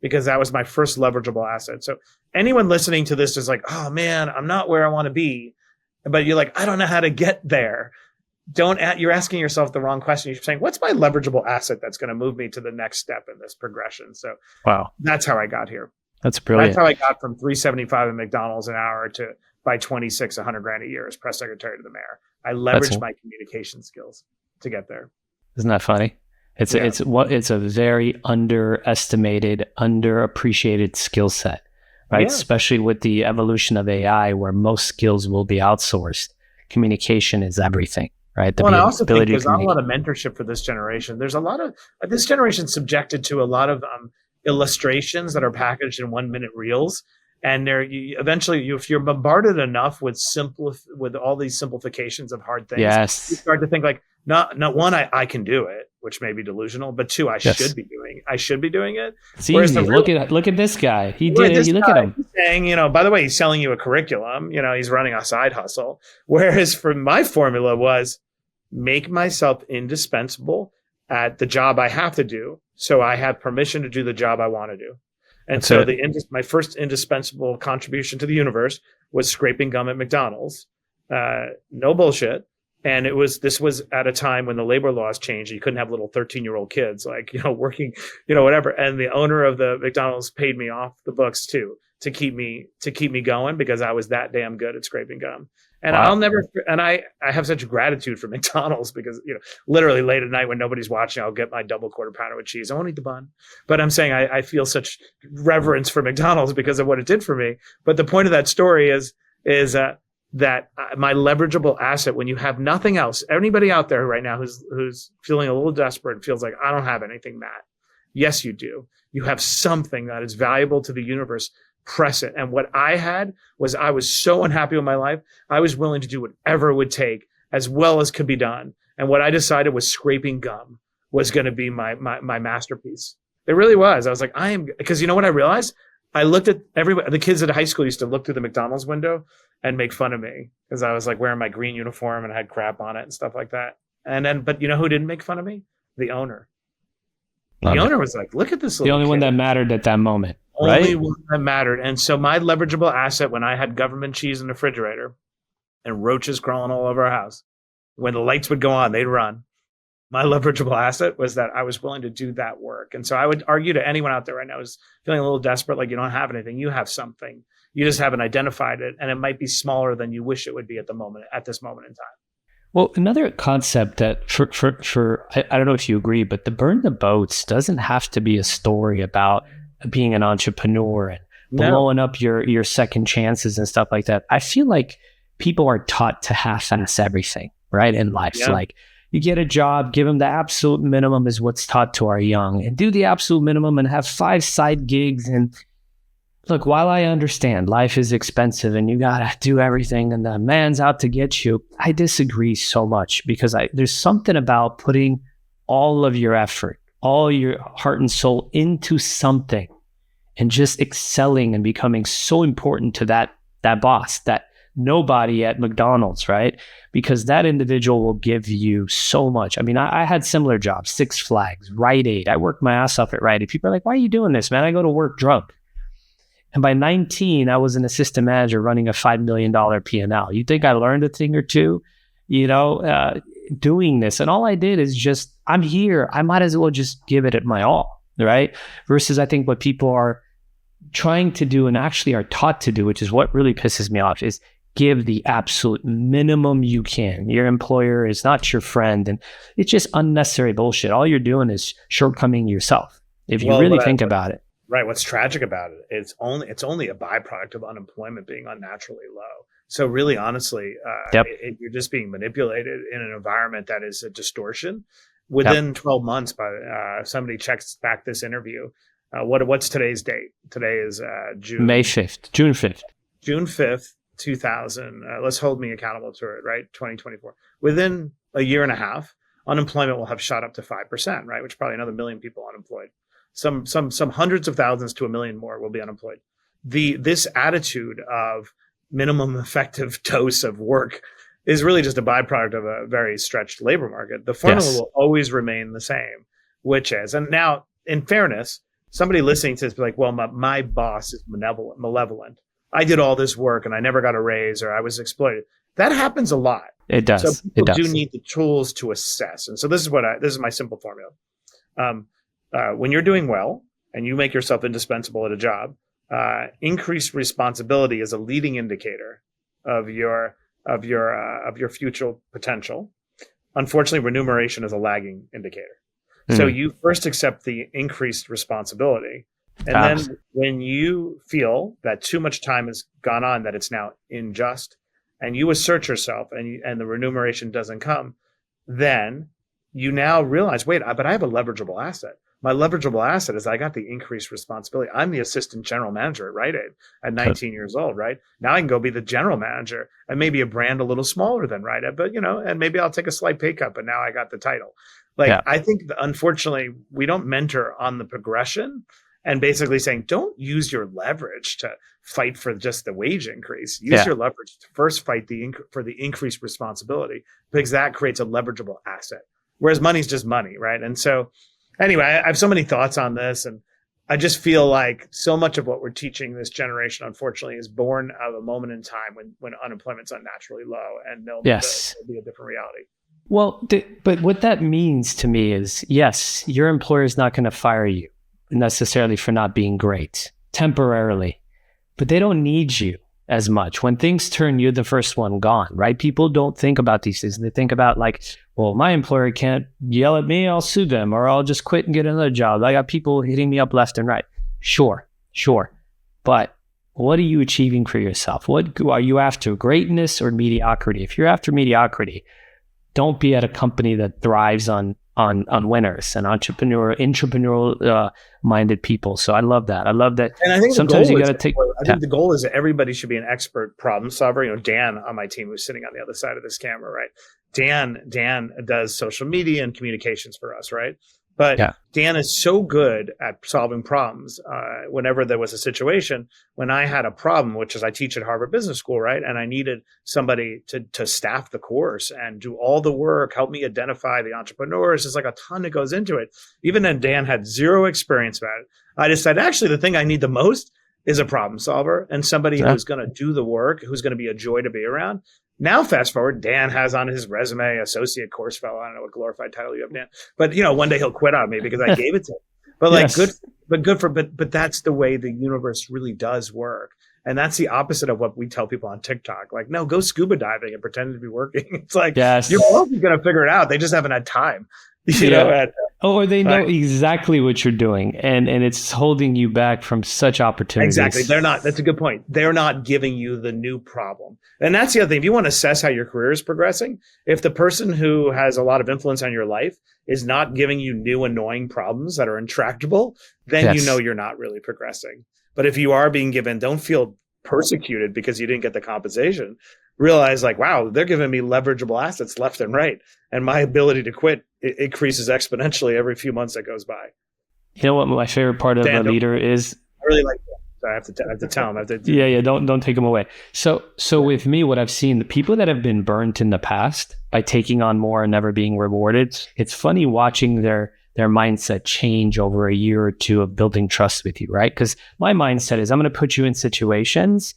because that was my first leverageable asset. So anyone listening to this is like, oh man, I'm not where I want to be. But you're like, I don't know how to get there. You're asking yourself the wrong question. You're saying, what's my leverageable asset that's going to move me to the next step in this progression? So that's how I got here. That's brilliant. That's how I got from $3.75 at McDonald's an hour to by 26, $100,000 a year as press secretary to the mayor. I leveraged my communication skills to get there. Isn't that funny? It's a very underestimated, underappreciated skill set, right? Yeah. Especially with the evolution of AI, where most skills will be outsourced. Communication is everything, right? I also think there's not a lot of mentorship for this generation. There's a lot of this generation subjected to a lot of illustrations that are packaged in 1-minute reels, and if you're bombarded enough with all these simplifications of hard things, you start to think like, not one, I can do it, which may be delusional, but two, I should be doing it. It's easy. Look at this guy. He did it. You look at him. He's saying, by the way, he's selling you a curriculum. He's running a side hustle. Whereas for my formula was make myself indispensable at the job I have to do, so I have permission to do the job I want to do. And so my first indispensable contribution to the universe was scraping gum at McDonald's. No bullshit. And this was at a time when the labor laws changed. You couldn't have little 13-year-old kids working, whatever. And the owner of the McDonald's paid me off the books too, to keep me going because I was that damn good at scraping gum. And Wow. I'll never, and I have such gratitude for McDonald's because, literally late at night when nobody's watching, I'll get my double quarter pounder with cheese. I won't eat the bun, but I'm saying I feel such reverence for McDonald's because of what it did for me. But the point of that story is that my leverageable asset, when you have nothing else, anybody out there right now who's feeling a little desperate and feels like I don't have anything, Matt. Yes, you do. You have something that is valuable to the universe. Press it. And what I had was I was so unhappy with my life. I was willing to do whatever it would take as well as could be done. And what I decided was scraping gum was going to be my masterpiece. It really was. I was like, because you know what I realized? I looked at the kids at high school used to look through the McDonald's window and make fun of me because I was like wearing my green uniform and I had crap on it and stuff like that. But you know who didn't make fun of me? The owner. The owner was like, look at this The little only kid. one that mattered at that moment. Only Right? one that mattered. And so my leverageable asset, when I had government cheese in the refrigerator and roaches crawling all over our house, when the lights would go on, they'd run. My leverageable asset was that I was willing to do that work. And so I would argue to anyone out there right now who's feeling a little desperate, like you don't have anything, you have something. You just haven't identified it. And it might be smaller than you wish it would be at this moment in time. Well, another concept that for I don't know if you agree, but the burn the boats doesn't have to be a story about being an entrepreneur and blowing up your second chances and stuff like that. I feel like people are taught to half-ass everything, right, in life. Yeah. Like you get a job, give them the absolute minimum is what's taught to our young, and do the absolute minimum and have 5 side gigs. And look, while I understand life is expensive and you gotta do everything and the man's out to get you, I disagree so much because there's something about putting all of your effort, all your heart and soul into something and just excelling and becoming so important to that boss, that nobody at McDonald's, right? Because that individual will give you so much. I mean, I had similar jobs, Six Flags, Rite Aid. I worked my ass off at Rite Aid. People are like, why are you doing this, man? I go to work drunk. And by 19, I was an assistant manager running a $5 million P&L. You think I learned a thing or two, doing this? And all I did is just, I'm here. I might as well just give it my all, right? Versus I think what people are trying to do and actually are taught to do, which is what really pisses me off, is give the absolute minimum you can. Your employer is not your friend. And it's just unnecessary bullshit. All you're doing is shortcoming yourself, if you really think about it. Right. What's tragic about it, it's only a byproduct of unemployment being unnaturally low. So really, honestly, you're just being manipulated in an environment that is a distortion. Within 12 months, by somebody checks back this interview. What's today's date? Today is June 5th. June 5th, 2000. Let's hold me accountable to it, right? 2024. Within a year and a half, unemployment will have shot up to 5%, right? Which is probably another 1 million people unemployed. Some hundreds of thousands to 1 million more will be unemployed. This attitude of minimum effective dose of work is really just a byproduct of a very stretched labor market. The formula will always remain the same, which is, and now in fairness, somebody listening to this be like, well, my boss is malevolent. I did all this work and I never got a raise or I was exploited. That happens a lot. It does. So people do need the tools to assess. And so this is my simple formula. When you're doing well and you make yourself indispensable at a job, increased responsibility is a leading indicator of your future potential. Unfortunately, remuneration is a lagging indicator. So you first accept the increased responsibility. And then when you feel that too much time has gone on, that it's now unjust, and you assert yourself and the remuneration doesn't come, then you now realize, wait, but I have a leverageable asset. My leverageable asset is I got the increased responsibility. I'm the assistant general manager at Rite Aid at 19 years old, right? Now I can go be the general manager and maybe a brand a little smaller than Rite Aid, but and maybe I'll take a slight pay cut, but now I got the title. I think unfortunately we don't mentor on the progression and basically saying, don't use your leverage to fight for just the wage increase. Use your leverage to first fight for the increased responsibility, because that creates a leverageable asset. Whereas money's just money, right? And so anyway, I have so many thoughts on this, and I just feel like so much of what we're teaching this generation, unfortunately, is born out of a moment in time when unemployment's unnaturally low, and there'll be a different reality. Well, but what that means to me is, yes, your employer is not going to fire you necessarily for not being great temporarily, but they don't need you. as much. When things turn, you're the first one gone, right? People don't think about these things. They think about like, well, my employer can't yell at me, I'll sue them, or I'll just quit and get another job. I got people hitting me up left and right. Sure. But what are you achieving for yourself? What are you after, greatness or mediocrity? If you're after mediocrity, don't be at a company that thrives on winners and entrepreneurial minded people. So I love that. And I think sometimes you got to take. I think the goal is that everybody should be an expert problem solver. You know, Dan on my team, who's sitting on the other side of this camera, right? Dan does social media and communications for us, right? But Dan is so good at solving problems. Whenever there was a situation, when I had a problem, which is I teach at Harvard Business School, right? And I needed somebody to staff the course and do all the work, help me identify the entrepreneurs. There's like a ton that goes into it. Even then, Dan had zero experience about it. I decided, actually, the thing I need the most is a problem solver and somebody who's going to do the work, who's going to be a joy to be around. Now, fast forward, Dan has on his resume associate course fellow. I don't know what glorified title you have, Dan. But one day he'll quit on me because I gave it to him. But but that's the way the universe really does work. And that's the opposite of what we tell people on TikTok. Like, no, go scuba diving and pretend to be working. It's like, you're probably going to figure it out. They just haven't had time. Or they know exactly what you're doing, and it's holding you back from such opportunities. Exactly. They're not. That's a good point. They're not giving you the new problem. And that's the other thing. If you want to assess how your career is progressing, if the person who has a lot of influence on your life is not giving you new annoying problems that are intractable, then you know you're not really progressing. But if you are being given, don't feel persecuted because you didn't get the compensation. Realize like, wow, they're giving me leverageable assets left and right. And my ability to quit increases exponentially every few months that goes by. You know what my favorite part of a leader is? I really like that. So I have to tell them. Don't take them away. So with me, what I've seen, the people that have been burnt in the past by taking on more and never being rewarded, it's funny watching their mindset change over a year or two of building trust with you, right? Because my mindset is I'm going to put you in situations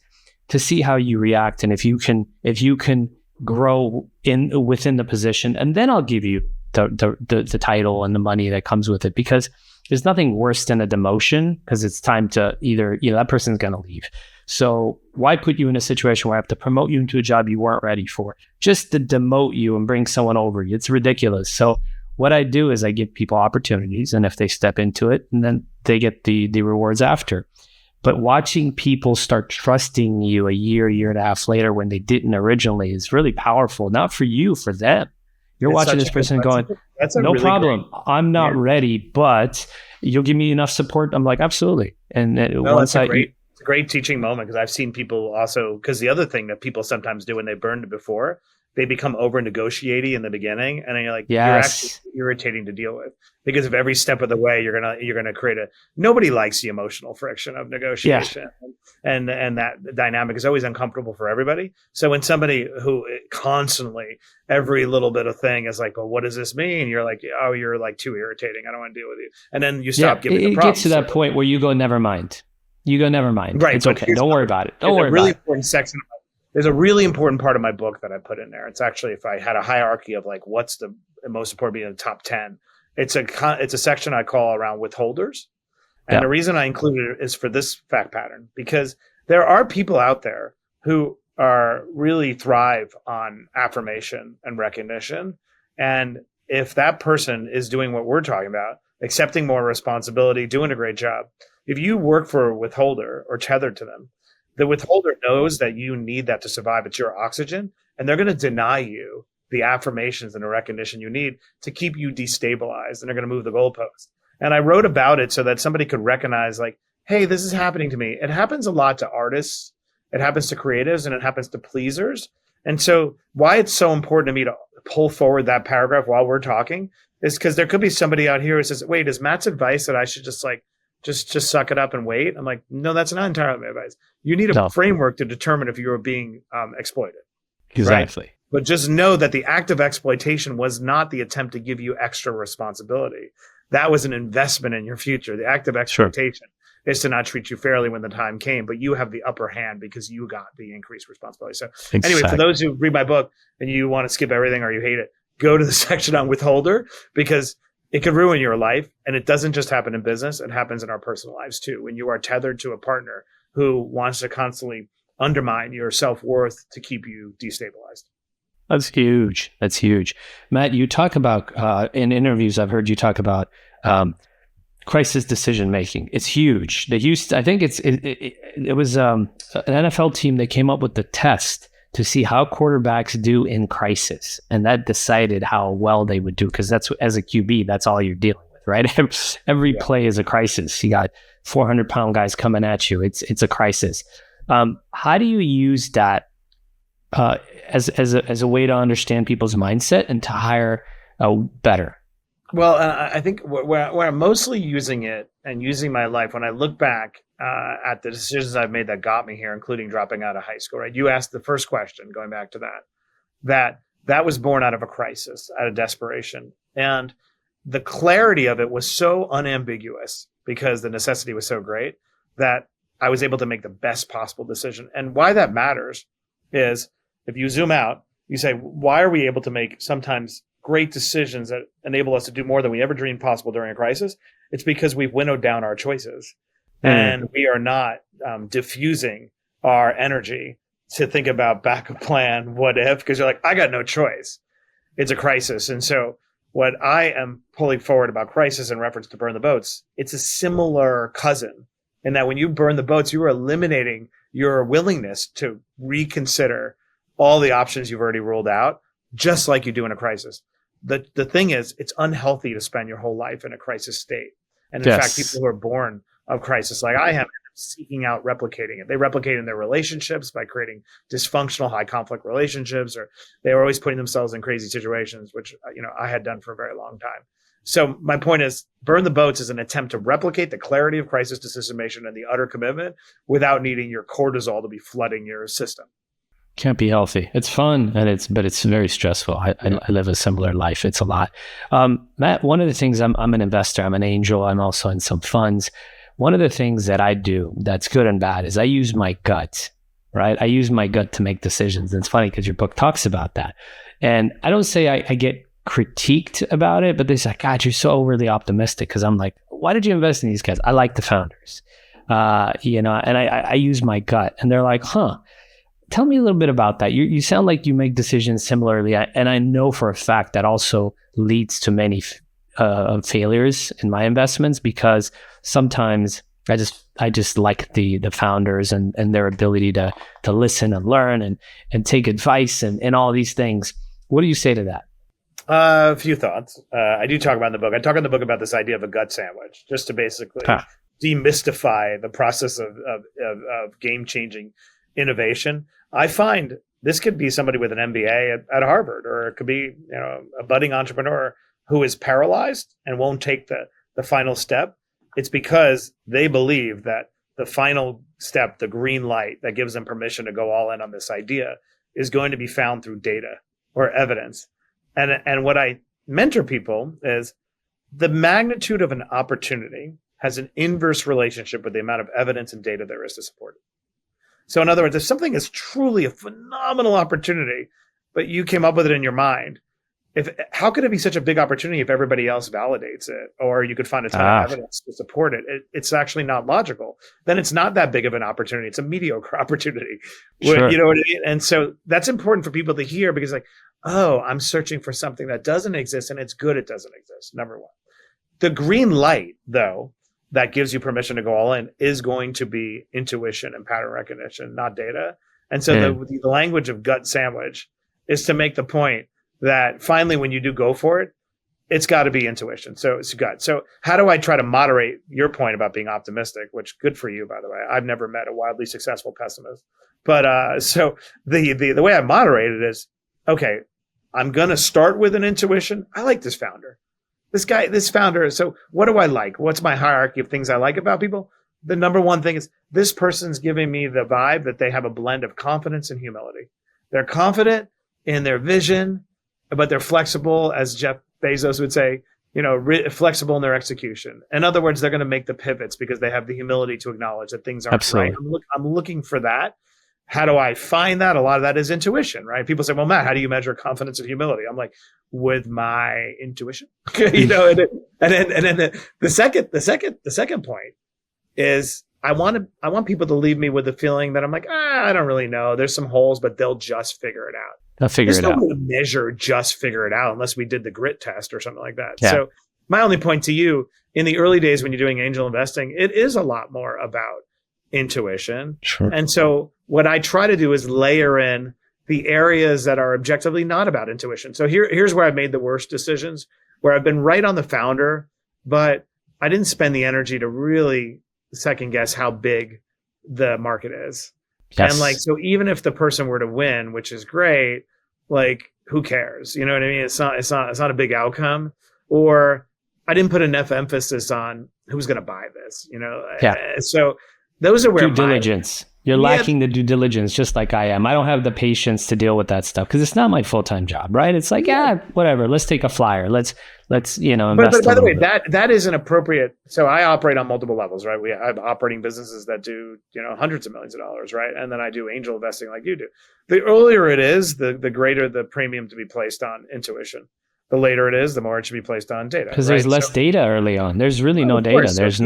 to see how you react, and if you can grow within the position, and then I'll give you the title and the money that comes with it. Because there's nothing worse than a demotion, because it's time to either that person's going to leave. So why put you in a situation where I have to promote you into a job you weren't ready for just to demote you and bring someone over you? It's ridiculous. So what I do is I give people opportunities, and if they step into it, and then they get the rewards after. But watching people start trusting you a year and a half later when they didn't originally is really powerful. Not for you, for them. You're watching this person going, no really problem. I'm not ready, but you'll give me enough support. I'm like, absolutely. And it's a great teaching moment, because I've seen people also, because the other thing that people sometimes do when they burned it before, they become over negotiating in the beginning, and then you're like, you're actually irritating to deal with, because of every step of the way you're gonna create nobody likes the emotional friction of negotiation, and that dynamic is always uncomfortable for everybody. So when somebody who constantly every little bit of thing is like, well, what does this mean? You're like, oh, you're like too irritating. I don't want to deal with you, and then you stop giving the problems. It gets to that point where you go, never mind. Right, it's okay. Don't worry about it. There's a really important part of my book that I put in there. It's actually, if I had a hierarchy of like, what's the most important, being in the top 10, it's a section I call around withholders. And the reason I included it is for this fact pattern, because there are people out there who are really thrive on affirmation and recognition. And if that person is doing what we're talking about, accepting more responsibility, doing a great job, if you work for a withholder or tethered to them, the withholder knows that you need that to survive. It's your oxygen, and they're going to deny you the affirmations and the recognition you need to keep you destabilized, and they're going to move the goalpost. And I wrote about it so that somebody could recognize, like, hey, this is happening to me. It happens a lot to artists. It happens to creatives, and it happens to pleasers. And so why it's so important to me to pull forward that paragraph while we're talking is because there could be somebody out here who says, wait, is Matt's advice that I should just suck it up and wait? I'm like, no, that's not entirely my advice. You need a framework to determine if you're being exploited. Exactly. Right? But just know that the act of exploitation was not the attempt to give you extra responsibility. That was an investment in your future. The act of exploitation is to not treat you fairly when the time came, but you have the upper hand because you got the increased responsibility. So anyway, for those who read my book and you want to skip everything or you hate it, go to the section on withholder, because it could ruin your life. And it doesn't just happen in business. It happens in our personal lives too. When you are tethered to a partner who wants to constantly undermine your self-worth to keep you destabilized. That's huge. That's huge. Matt, you talk about, in interviews, I've heard you talk about crisis decision making. It's huge. They used, I think it was an NFL team that came up with the test to see how quarterbacks do in crisis, and that decided how well they would do. Because that's, as a QB, that's all you're dealing with, right? Every play is a crisis. You got 400-pound guys coming at you. It's a crisis. How do you use that as a way to understand people's mindset and to hire better? Well, I think where I'm mostly using it and using my life, when I look back at the decisions I've made that got me here, including dropping out of high school, right? You asked the first question, going back to that was born out of a crisis, out of desperation. And the clarity of it was so unambiguous because the necessity was so great that I was able to make the best possible decision. And why that matters is, if you zoom out, you say, why are we able to make sometimes great decisions that enable us to do more than we ever dreamed possible during a crisis? It's because we've winnowed down our choices and we are not diffusing our energy to think about backup plan, what if, because you're like, I got no choice. It's a crisis. And so what I am pulling forward about crisis in reference to burn the boats, it's a similar cousin in that when you burn the boats, you are eliminating your willingness to reconsider all the options you've already ruled out, just like you do in a crisis. The thing is, it's unhealthy to spend your whole life in a crisis state. And in fact, people who are born of crisis, like I am, seeking out replicating it. They replicate in their relationships by creating dysfunctional, high conflict relationships, or they are always putting themselves in crazy situations, which, I had done for a very long time. So my point is, burn the boats is an attempt to replicate the clarity of crisis decision-making and the utter commitment without needing your cortisol to be flooding your system. Can't be healthy. It's fun, but it's very stressful. I live a similar life. It's a lot. Matt, one of the things, I'm an investor. I'm an angel. I'm also in some funds. One of the things that I do that's good and bad is I use my gut, right? I use my gut to make decisions. And it's funny because your book talks about that. And I don't say I get critiqued about it, but they say, God, you're so overly optimistic. Because I'm like, why did you invest in these guys? I like the founders, and I use my gut. And they're like, tell me a little bit about that. You sound like you make decisions similarly. And I know for a fact that also leads to many failures in my investments, because sometimes I just like the founders and their ability to listen and learn and take advice and all these things. What do you say to that? A few thoughts. I do talk about in the book. I talk in the book about this idea of a gut sandwich, just to basically demystify the process of game-changing innovation. I find this could be somebody with an MBA at Harvard, or it could be a budding entrepreneur who is paralyzed and won't take the final step. It's because they believe that the final step, the green light that gives them permission to go all in on this idea, is going to be found through data or evidence. And what I mentor people is the magnitude of an opportunity has an inverse relationship with the amount of evidence and data there is to support it. So in other words, if something is truly a phenomenal opportunity, but you came up with it in your mind, how could it be such a big opportunity if everybody else validates it, or you could find a ton of evidence to support it? It's actually not logical. Then it's not that big of an opportunity. It's a mediocre opportunity. Sure. You know what I mean? And so that's important for people to hear, because I'm searching for something that doesn't exist, and it's good it doesn't exist. Number one. The green light, though, that gives you permission to go all in is going to be intuition and pattern recognition, not data. And so the language of gut sandwich is to make the point that finally, when you do go for it, it's got to be intuition. So it's gut. So how do I try to moderate your point about being optimistic, which good for you, by the way. I've never met a wildly successful pessimist. But so the way I moderate it is, okay, I'm going to start with an intuition. I like this founder. This founder. So what do I like? What's my hierarchy of things I like about people? The number one thing is, this person's giving me the vibe that they have a blend of confidence and humility. They're confident in their vision, but they're flexible, as Jeff Bezos would say, flexible in their execution. In other words, they're going to make the pivots because they have the humility to acknowledge that things aren't right. I'm looking for that. How do I find that? A lot of that is intuition, right? People say, well, Matt, how do you measure confidence and humility? I'm like, with my intuition, and then the second point is, I want people to leave me with the feeling that I'm like, I don't really know. There's some holes, but they'll just figure it out. They'll figure it out. There's no way to measure just figure it out unless we did the grit test or something like that. Yeah. So my only point to you, in the early days when you're doing angel investing, it is a lot more about intuition. Sure. And so what I try to do is layer in the areas that are objectively not about intuition. So here's where I've made the worst decisions, where I've been right on the founder, but I didn't spend the energy to really second guess how big the market is. Yes. And like, so even if the person were to win, which is great, like, who cares? You know what I mean? It's not a big outcome. Or I didn't put enough emphasis on who's going to buy this, you know? Yeah. So those are where due diligence. You're lacking the due diligence, just like I am. I don't have the patience to deal with that stuff because it's not my full-time job, right? It's like, whatever. Let's take a flyer. Let's invest. But by the way, that is an appropriate. So I operate on multiple levels, right? I have operating businesses that do, hundreds of millions of dollars, right? And then I do angel investing like you do. The earlier it is, the greater the premium to be placed on intuition. The later it is, the more it should be placed on data. Because there's less data early on. There's really no data. There's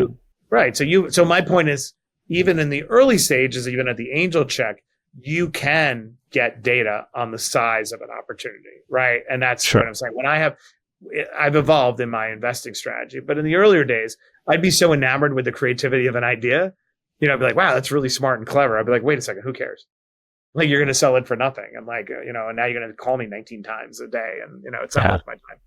right. So my point is, even in the early stages, even at the angel check, you can get data on the size of an opportunity, right? And that's what I'm saying. I've evolved in my investing strategy, but in the earlier days, I'd be so enamored with the creativity of an idea, I'd be like, wow, that's really smart and clever. I'd be like, wait a second, who cares? Like, you're going to sell it for nothing. And like, and now you're going to call me 19 times a day. And, it's not worth my time.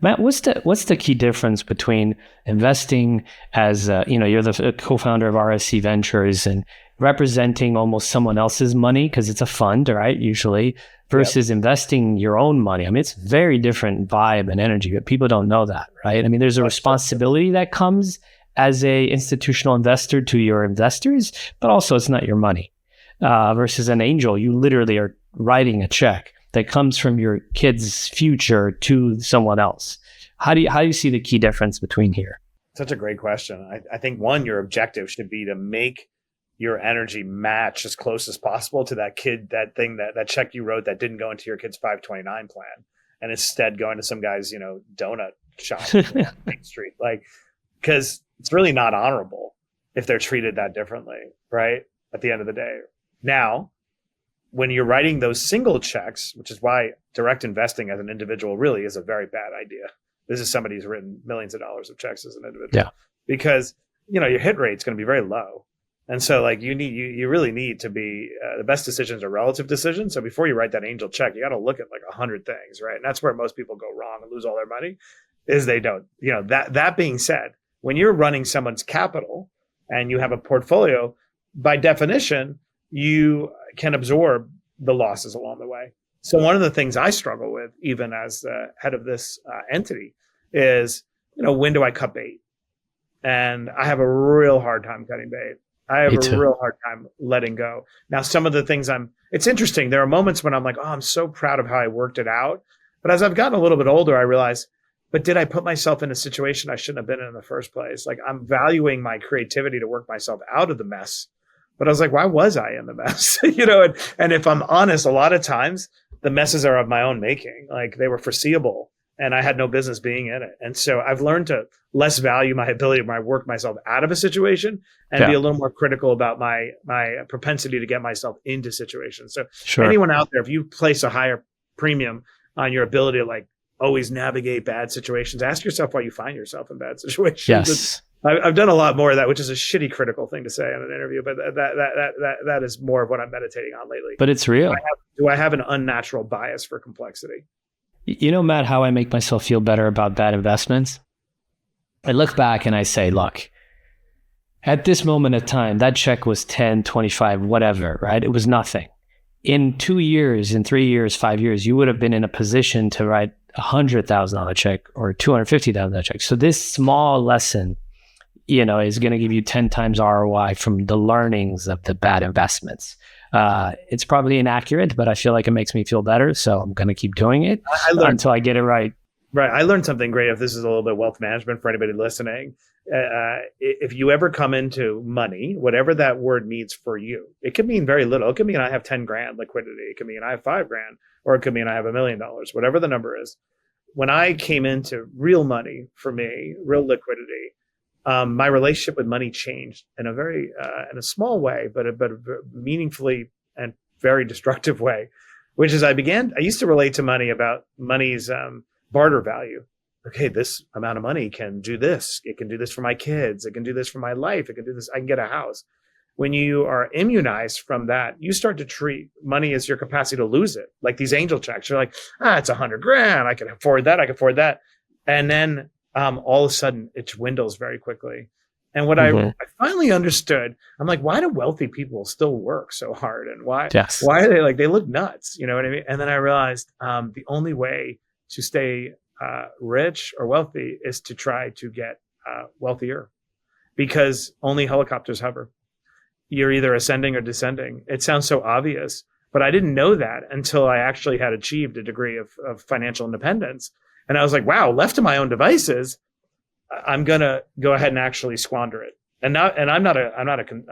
Matt, what's the key difference between investing as, you're the co-founder of RSC Ventures and representing almost someone else's money because it's a fund, right, usually, versus investing your own money? I mean, it's very different vibe and energy, but people don't know that, right? I mean, there's a responsibility that comes as a institutional investor to your investors, but also it's not your money. Versus an angel, you literally are writing a check that comes from your kid's future to someone else. How do you see the key difference between here? Such a great question. I think one, your objective should be to make your energy match as close as possible to that kid, that check you wrote that didn't go into your kid's 529 plan, and instead going to some guy's, donut shop on Main Street. Like, because it's really not honorable if they're treated that differently, right? At the end of the day. Now, when you're writing those single checks, which is why direct investing as an individual really is a very bad idea. This is somebody who's written millions of dollars of checks as an individual. Yeah. Because, your hit rate is going to be very low. And so like you really need to be, the best decisions are relative decisions. So before you write that angel check, you got to look at like 100 things, right? And that's where most people go wrong and lose all their money is they don't, that being said, when you're running someone's capital and you have a portfolio, by definition, you can absorb the losses along the way. So one of the things I struggle with, even as the head of this entity, is, when do I cut bait? And I have a real hard time cutting bait. I have a real hard time letting go. Now, some of the things it's interesting. There are moments when I'm like, oh, I'm so proud of how I worked it out. But as I've gotten a little bit older, I realize, but did I put myself in a situation I shouldn't have been in the first place? Like, I'm valuing my creativity to work myself out of the mess. But I was like, why was I in the mess? And if I'm honest, a lot of times the messes are of my own making. Like, they were foreseeable and I had no business being in it. And so I've learned to less value my ability to work myself out of a situation and be a little more critical about my propensity to get myself into situations. So anyone out there, if you place a higher premium on your ability to like always navigate bad situations, ask yourself why you find yourself in bad situations. Yes. I've done a lot more of that, which is a shitty critical thing to say in an interview, but that is more of what I'm meditating on lately. But it's real. Do I have an unnatural bias for complexity? Matt, how I make myself feel better about bad investments? I look back and I say, look, at this moment of time, that check was 10, 25, whatever, right? It was nothing. In 2 years, in 3 years, 5 years, you would have been in a position to write $100,000 check or $250,000 check. So this small lesson, is going to give you 10 times ROI from the learnings of the bad investments. It's probably inaccurate, but I feel like it makes me feel better. So I'm going to keep doing it until I get it right. Right. I learned something great. If this is a little bit of wealth management for anybody listening, if you ever come into money, whatever that word means for you, it could mean very little. It could mean I have 10 grand liquidity. It could mean I have 5 grand, or it could mean I have $1 million, whatever the number is. When I came into real money for me, real liquidity, my relationship with money changed in a very, in a small way, but a meaningfully and very destructive way, which is I used to relate to money about money's barter value. Okay, this amount of money can do this. It can do this for my kids. It can do this for my life. It can do this. I can get a house. When you are immunized from that, you start to treat money as your capacity to lose it. Like these angel checks. You're like, it's $100,000. I can afford that. I can afford that. And then all of a sudden it dwindles very quickly. And what I finally understood, I'm like, why do wealthy people still work so hard? And why are they like, they look nuts? You know what I mean? And then I realized the only way to stay rich or wealthy is to try to get wealthier, because only helicopters hover. You're either ascending or descending. It sounds so obvious, but I didn't know that until I actually had achieved a degree of financial independence. And I was like, wow, left to my own devices, I'm going to go ahead and actually squander it. I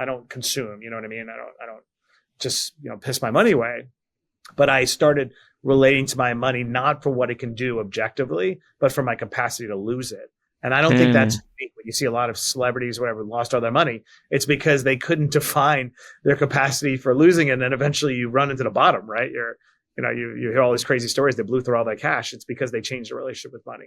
don't consume, you know what I mean? I don't just, piss my money away, but I started relating to my money, not for what it can do objectively, but for my capacity to lose it. And I don't think that's unique. When you see a lot of celebrities, whatever, lost all their money, it's because they couldn't define their capacity for losing it. And then eventually you run into the bottom, right? You hear all these crazy stories. They blew through all their cash. It's because they changed their relationship with money.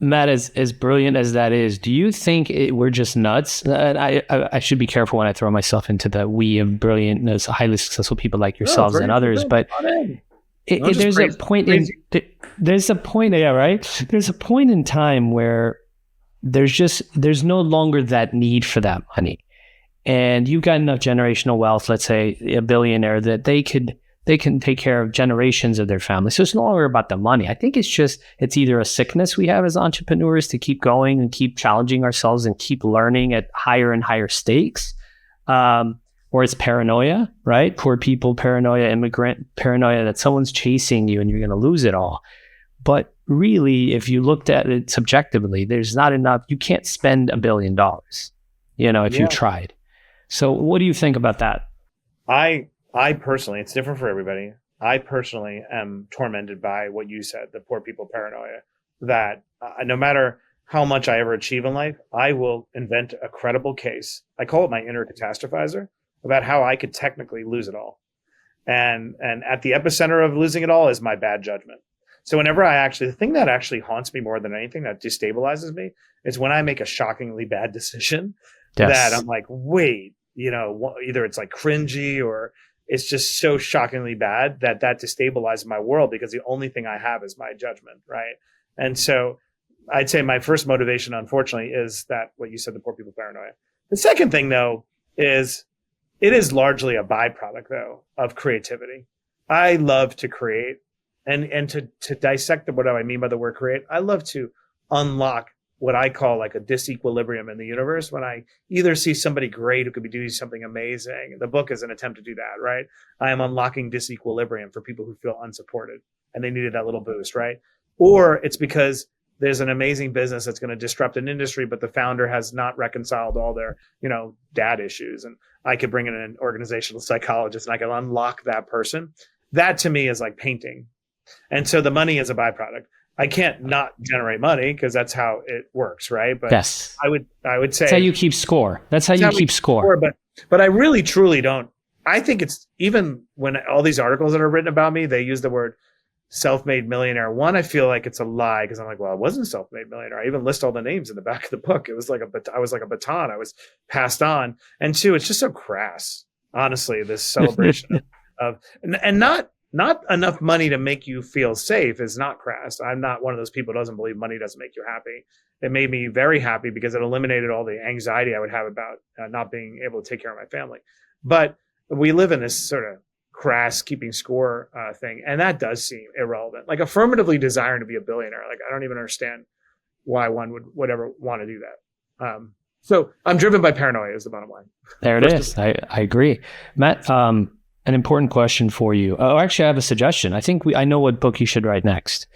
Matt, as brilliant as that is, do you think we're just nuts? And I should be careful when I throw myself into the we of brilliant, highly successful people like yourselves and others. But there's a point in time where there's no longer that need for that money, and you've got enough generational wealth. Let's say a billionaire that they can take care of generations of their family. So it's no longer about the money. I think it's either a sickness we have as entrepreneurs to keep going and keep challenging ourselves and keep learning at higher and higher stakes. Or it's paranoia, right? Poor people paranoia, immigrant paranoia that someone's chasing you and you're going to lose it all. But really, if you looked at it subjectively, there's not enough. You can't spend $1 billion, if you tried. So what do you think about that? I personally, it's different for everybody. I personally am tormented by what you said, the poor people paranoia, that no matter how much I ever achieve in life, I will invent a credible case. I call it my inner catastrophizer, about how I could technically lose it all. And at the epicenter of losing it all is my bad judgment. So whenever the thing that actually haunts me more than anything, that destabilizes me, is when I make a shockingly bad decision that I'm like, wait, either it's like cringy or it's just so shockingly bad that destabilizes my world, because the only thing I have is my judgment, right? And so I'd say my first motivation, unfortunately, is that what you said, the poor people paranoia. The second thing, though, is it is largely a byproduct, though, of creativity. I love to create, and to dissect what do I mean by the word create. I love to unlock what I call like a disequilibrium in the universe, when I either see somebody great who could be doing something amazing. The book is an attempt to do that, right? I am unlocking disequilibrium for people who feel unsupported and they needed that little boost, right? Or it's because there's an amazing business that's going to disrupt an industry, but the founder has not reconciled all their, dad issues. And I could bring in an organizational psychologist and I can unlock that person. That to me is like painting. And so the money is a byproduct. I can't not generate money because that's how it works, right? But yes, I would say that's how you keep score. That's how you keep score. But I really truly don't. I think it's, even when all these articles that are written about me, they use the word self-made millionaire. One, I feel like it's a lie, because I'm like, well, I wasn't self-made millionaire. I even list all the names in the back of the book. It was like I was like a baton. I was passed on. And two, it's just so crass, honestly, this celebration of and not enough money to make you feel safe is not crass. I'm not one of those people who doesn't believe money doesn't make you happy. It made me very happy because it eliminated all the anxiety I would have about not being able to take care of my family. But we live in this sort of crass keeping score thing, and that does seem irrelevant. Like affirmatively desiring to be a billionaire, like I don't even understand why one would ever want to do that. So I'm driven by paranoia is the bottom line. There it is. I agree. Matt, an important question for you. Oh, actually, I have a suggestion. I know what book you should write next.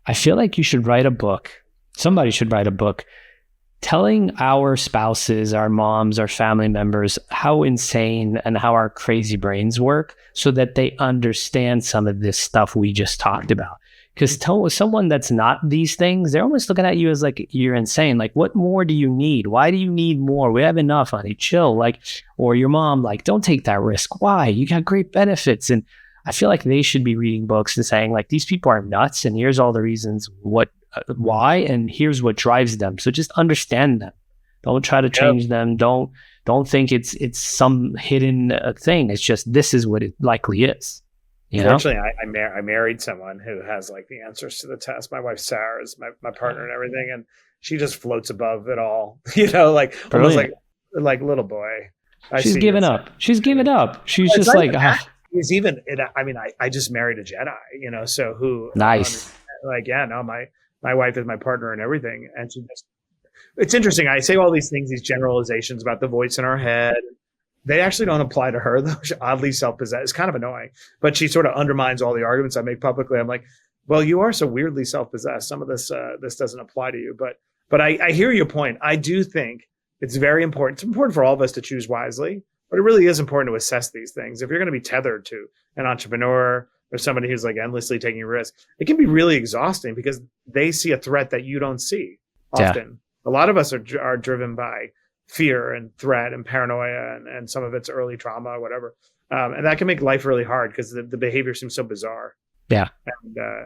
I feel like you should write a book. Somebody should write a book telling our spouses, our moms, our family members how insane and how our crazy brains work, so that they understand some of this stuff we just talked about. Because tell someone that's not these things, they're almost looking at you as like you're insane. Like, what more do you need? Why do you need more? We have enough, honey. Chill. Like, or your mom, like, don't take that risk. Why? You got great benefits. And I feel like they should be reading books and saying, like, these people are nuts, and here's all the reasons why, and here's what drives them. So just understand them. Don't try to change them. Don't think it's some hidden thing. It's just, this is what it likely is. Fortunately, I married someone who has like the answers to the test. My wife Sarah is my partner and everything, and she just floats above it all. Like almost like little boy. She's given up. She's given up. She's just like. He's even. I just married a Jedi. So who? Nice. My wife is my partner and everything, and she just. It's interesting. I say all these things, these generalizations about the voice in our head. They actually don't apply to her, though. She's oddly self-possessed. It's kind of annoying, but she sort of undermines all the arguments I make publicly. I'm like, well, you are so weirdly self-possessed. Some of this doesn't apply to you, but I hear your point. I do think it's very important. It's important for all of us to choose wisely, but it really is important to assess these things. If you're going to be tethered to an entrepreneur or somebody who's like endlessly taking risks, it can be really exhausting because they see a threat that you don't see often. Yeah. A lot of us are driven by fear and threat and paranoia and some of it's early trauma or whatever. And that can make life really hard because the behavior seems so bizarre. Yeah.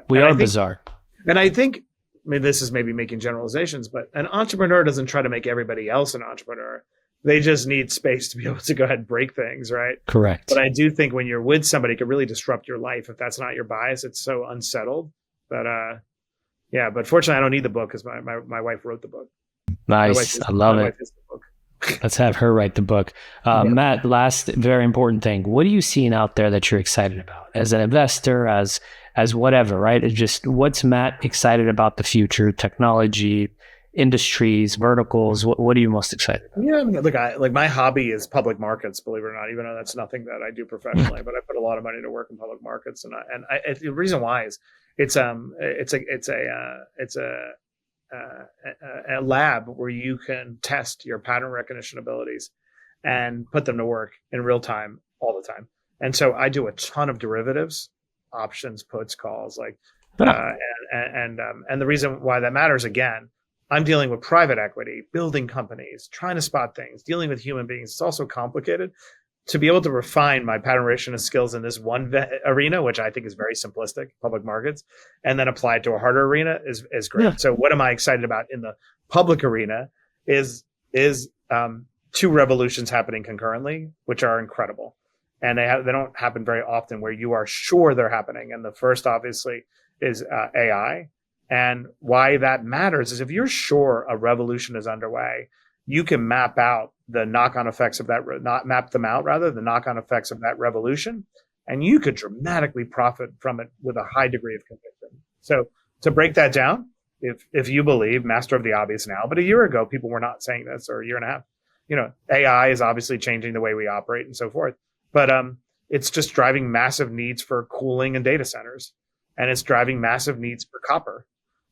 We are bizarre. And I think, this is maybe making generalizations, but an entrepreneur doesn't try to make everybody else an entrepreneur. They just need space to be able to go ahead and break things, right? Correct. But I do think when you're with somebody, it can really disrupt your life. If that's not your bias, it's so unsettled. But but fortunately I don't need the book because my wife wrote the book. Nice. I love it. Let's have her write the book. Matt, last very important thing. What are you seeing out there that you're excited about as an investor, as whatever, right? It's just, what's Matt excited about the future, technology, industries, verticals? What are you most excited about? Yeah, look, my hobby is public markets, believe it or not, even though that's nothing that I do professionally, but I put a lot of money to work in public markets. And the reason why is it's a lab where you can test your pattern recognition abilities and put them to work in real time all the time. And so I do a ton of derivatives, options, puts, calls, and the reason why that matters, again, I'm dealing with private equity, building companies, trying to spot things, dealing with human beings. It's also complicated. To be able to refine my pattern recognition skills in this one arena, which I think is very simplistic, public markets, and then apply it to a harder arena is great. Yeah. So what am I excited about in the public arena is two revolutions happening concurrently, which are incredible. And they don't happen very often where you are sure they're happening. And the first, obviously, is AI. And why that matters is if you're sure a revolution is underway, you can map out the knock-on effects of that, the knock-on effects of that revolution, and you could dramatically profit from it with a high degree of conviction. So to break that down, if you believe, master of the obvious now, but a year ago, people were not saying this, or a year and a half, AI is obviously changing the way we operate and so forth, but it's just driving massive needs for cooling and data centers, and it's driving massive needs for copper.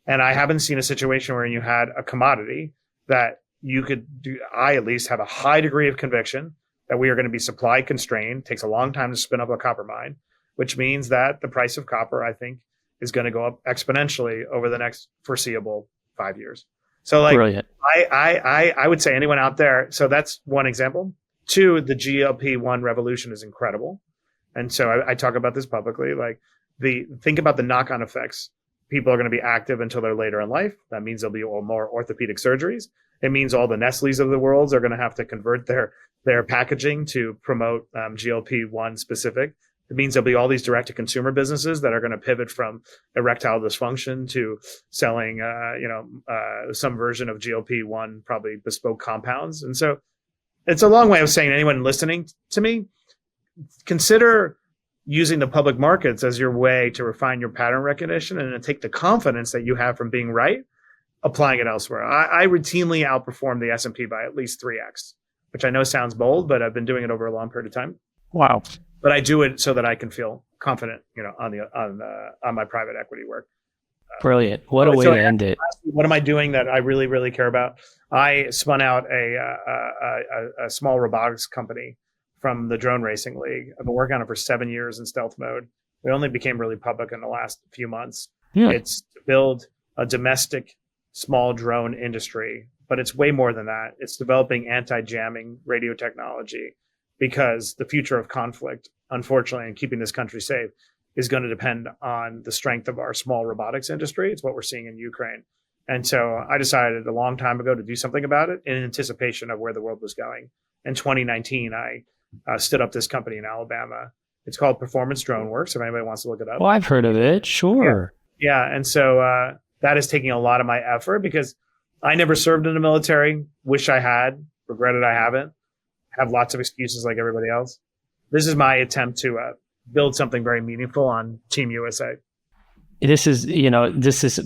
And I haven't seen a situation where you had a commodity that you could do. I at least have a high degree of conviction that we are going to be supply constrained. It takes a long time to spin up a copper mine, which means that the price of copper, I think, is going to go up exponentially over the next foreseeable 5 years. So brilliant. I would say anyone out there. So that's one example. Two, the GLP-1 revolution is incredible. And so I talk about this publicly, think about the knock-on effects. People are going to be active until they're later in life. That means there'll be more orthopedic surgeries. It means all the Nestle's of the world are going to have to convert their packaging to promote GLP-1 specific. It means there'll be all these direct-to-consumer businesses that are going to pivot from erectile dysfunction to selling, some version of GLP-1, probably bespoke compounds. And so it's a long way of saying, anyone listening to me, consider using the public markets as your way to refine your pattern recognition and then take the confidence that you have from being right, applying it elsewhere. I routinely outperform the S&P by at least 3x, which I know sounds bold, but I've been doing it over a long period of time. Wow. But I do it so that I can feel confident, on my private equity work. Brilliant. What a way to end it. What am I doing that I really, really care about? I spun out a small robotics company from the drone racing league. I've been working on it for 7 years in stealth mode. We only became really public in the last few months. Yeah. It's to build a domestic small drone industry, but it's way more than that. It's developing anti-jamming radio technology, because the future of conflict, unfortunately, and keeping this country safe is going to depend on the strength of our small robotics industry. It's what we're seeing in Ukraine. And so I decided a long time ago to do something about it in anticipation of where the world was going. In 2019, I stood up this company in Alabama. It's called Performance Drone Works, if anybody wants to look it up. Oh, I've heard of it. Sure. Yeah. And so that is taking a lot of my effort, because I never served in the military. Wish I had. Regretted I haven't. Have lots of excuses like everybody else. This is my attempt to build something very meaningful on Team USA. This is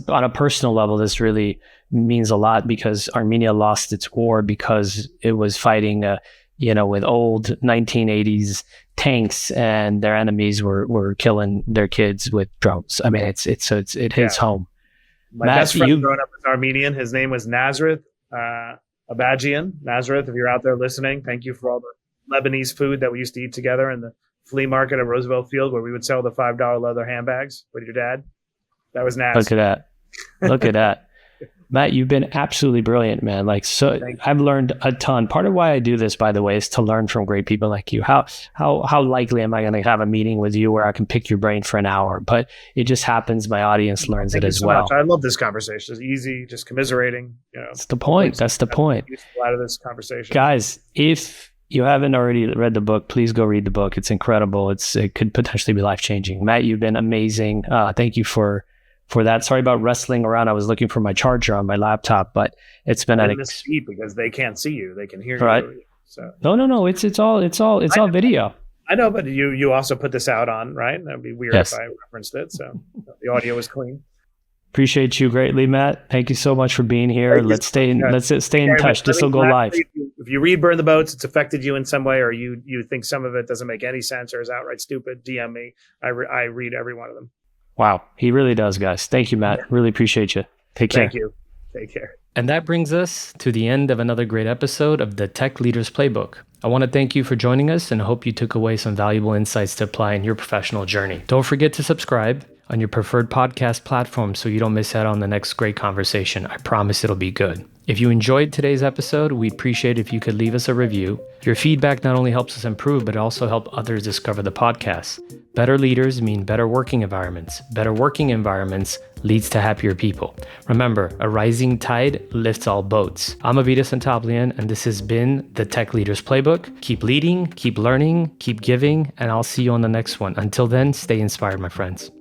on a personal level, this really means a lot, because Armenia lost its war because it was fighting, with old 1980s tanks, and their enemies were killing their kids with drones. I mean, it hits home. My best friend growing up was Armenian. His name was Nazareth Abajian. Nazareth, if you're out there listening, thank you for all the Lebanese food that we used to eat together in the flea market at Roosevelt Field, where we would sell the $5 leather handbags with your dad. That was Naz. Look at that. Matt, you've been absolutely brilliant, man. I've learned a ton. Part of why I do this, by the way, is to learn from great people like you. How likely am I going to have a meeting with you where I can pick your brain for an hour? But it just happens my audience learns it as well. Much. I love this conversation. It's easy, just commiserating. That's the point. That's the point. Out of this conversation, guys. If you haven't already read the book, please go read the book. It's incredible. It could potentially be life changing. Matt, you've been amazing. Thank you for that. Sorry about wrestling around. I was looking for my charger on my laptop, but it's been because they can't see you, they can hear you. Right. So no. It's all video. I know, but you also put this out on, right? That'd be weird if I referenced it. So the audio was clean. Appreciate you greatly, Matt. Thank you so much for being here. Let's stay in touch. This will go live. If you read Burn the Boats, it's affected you in some way, or you think some of it doesn't make any sense or is outright stupid, DM me. I read every one of them. Wow. He really does, guys. Thank you, Matt. Really appreciate you. Take care. Thank you. Take care. And that brings us to the end of another great episode of the Tech Leaders Playbook. I want to thank you for joining us and hope you took away some valuable insights to apply in your professional journey. Don't forget to subscribe on your preferred podcast platform so you don't miss out on the next great conversation. I promise it'll be good. If you enjoyed today's episode, we'd appreciate if you could leave us a review. Your feedback not only helps us improve, but it also helps others discover the podcast. Better leaders mean better working environments. Better working environments leads to happier people. Remember, a rising tide lifts all boats. I'm Avetis Antaplyan, and this has been the Tech Leaders Playbook. Keep leading, keep learning, keep giving, and I'll see you on the next one. Until then, stay inspired, my friends.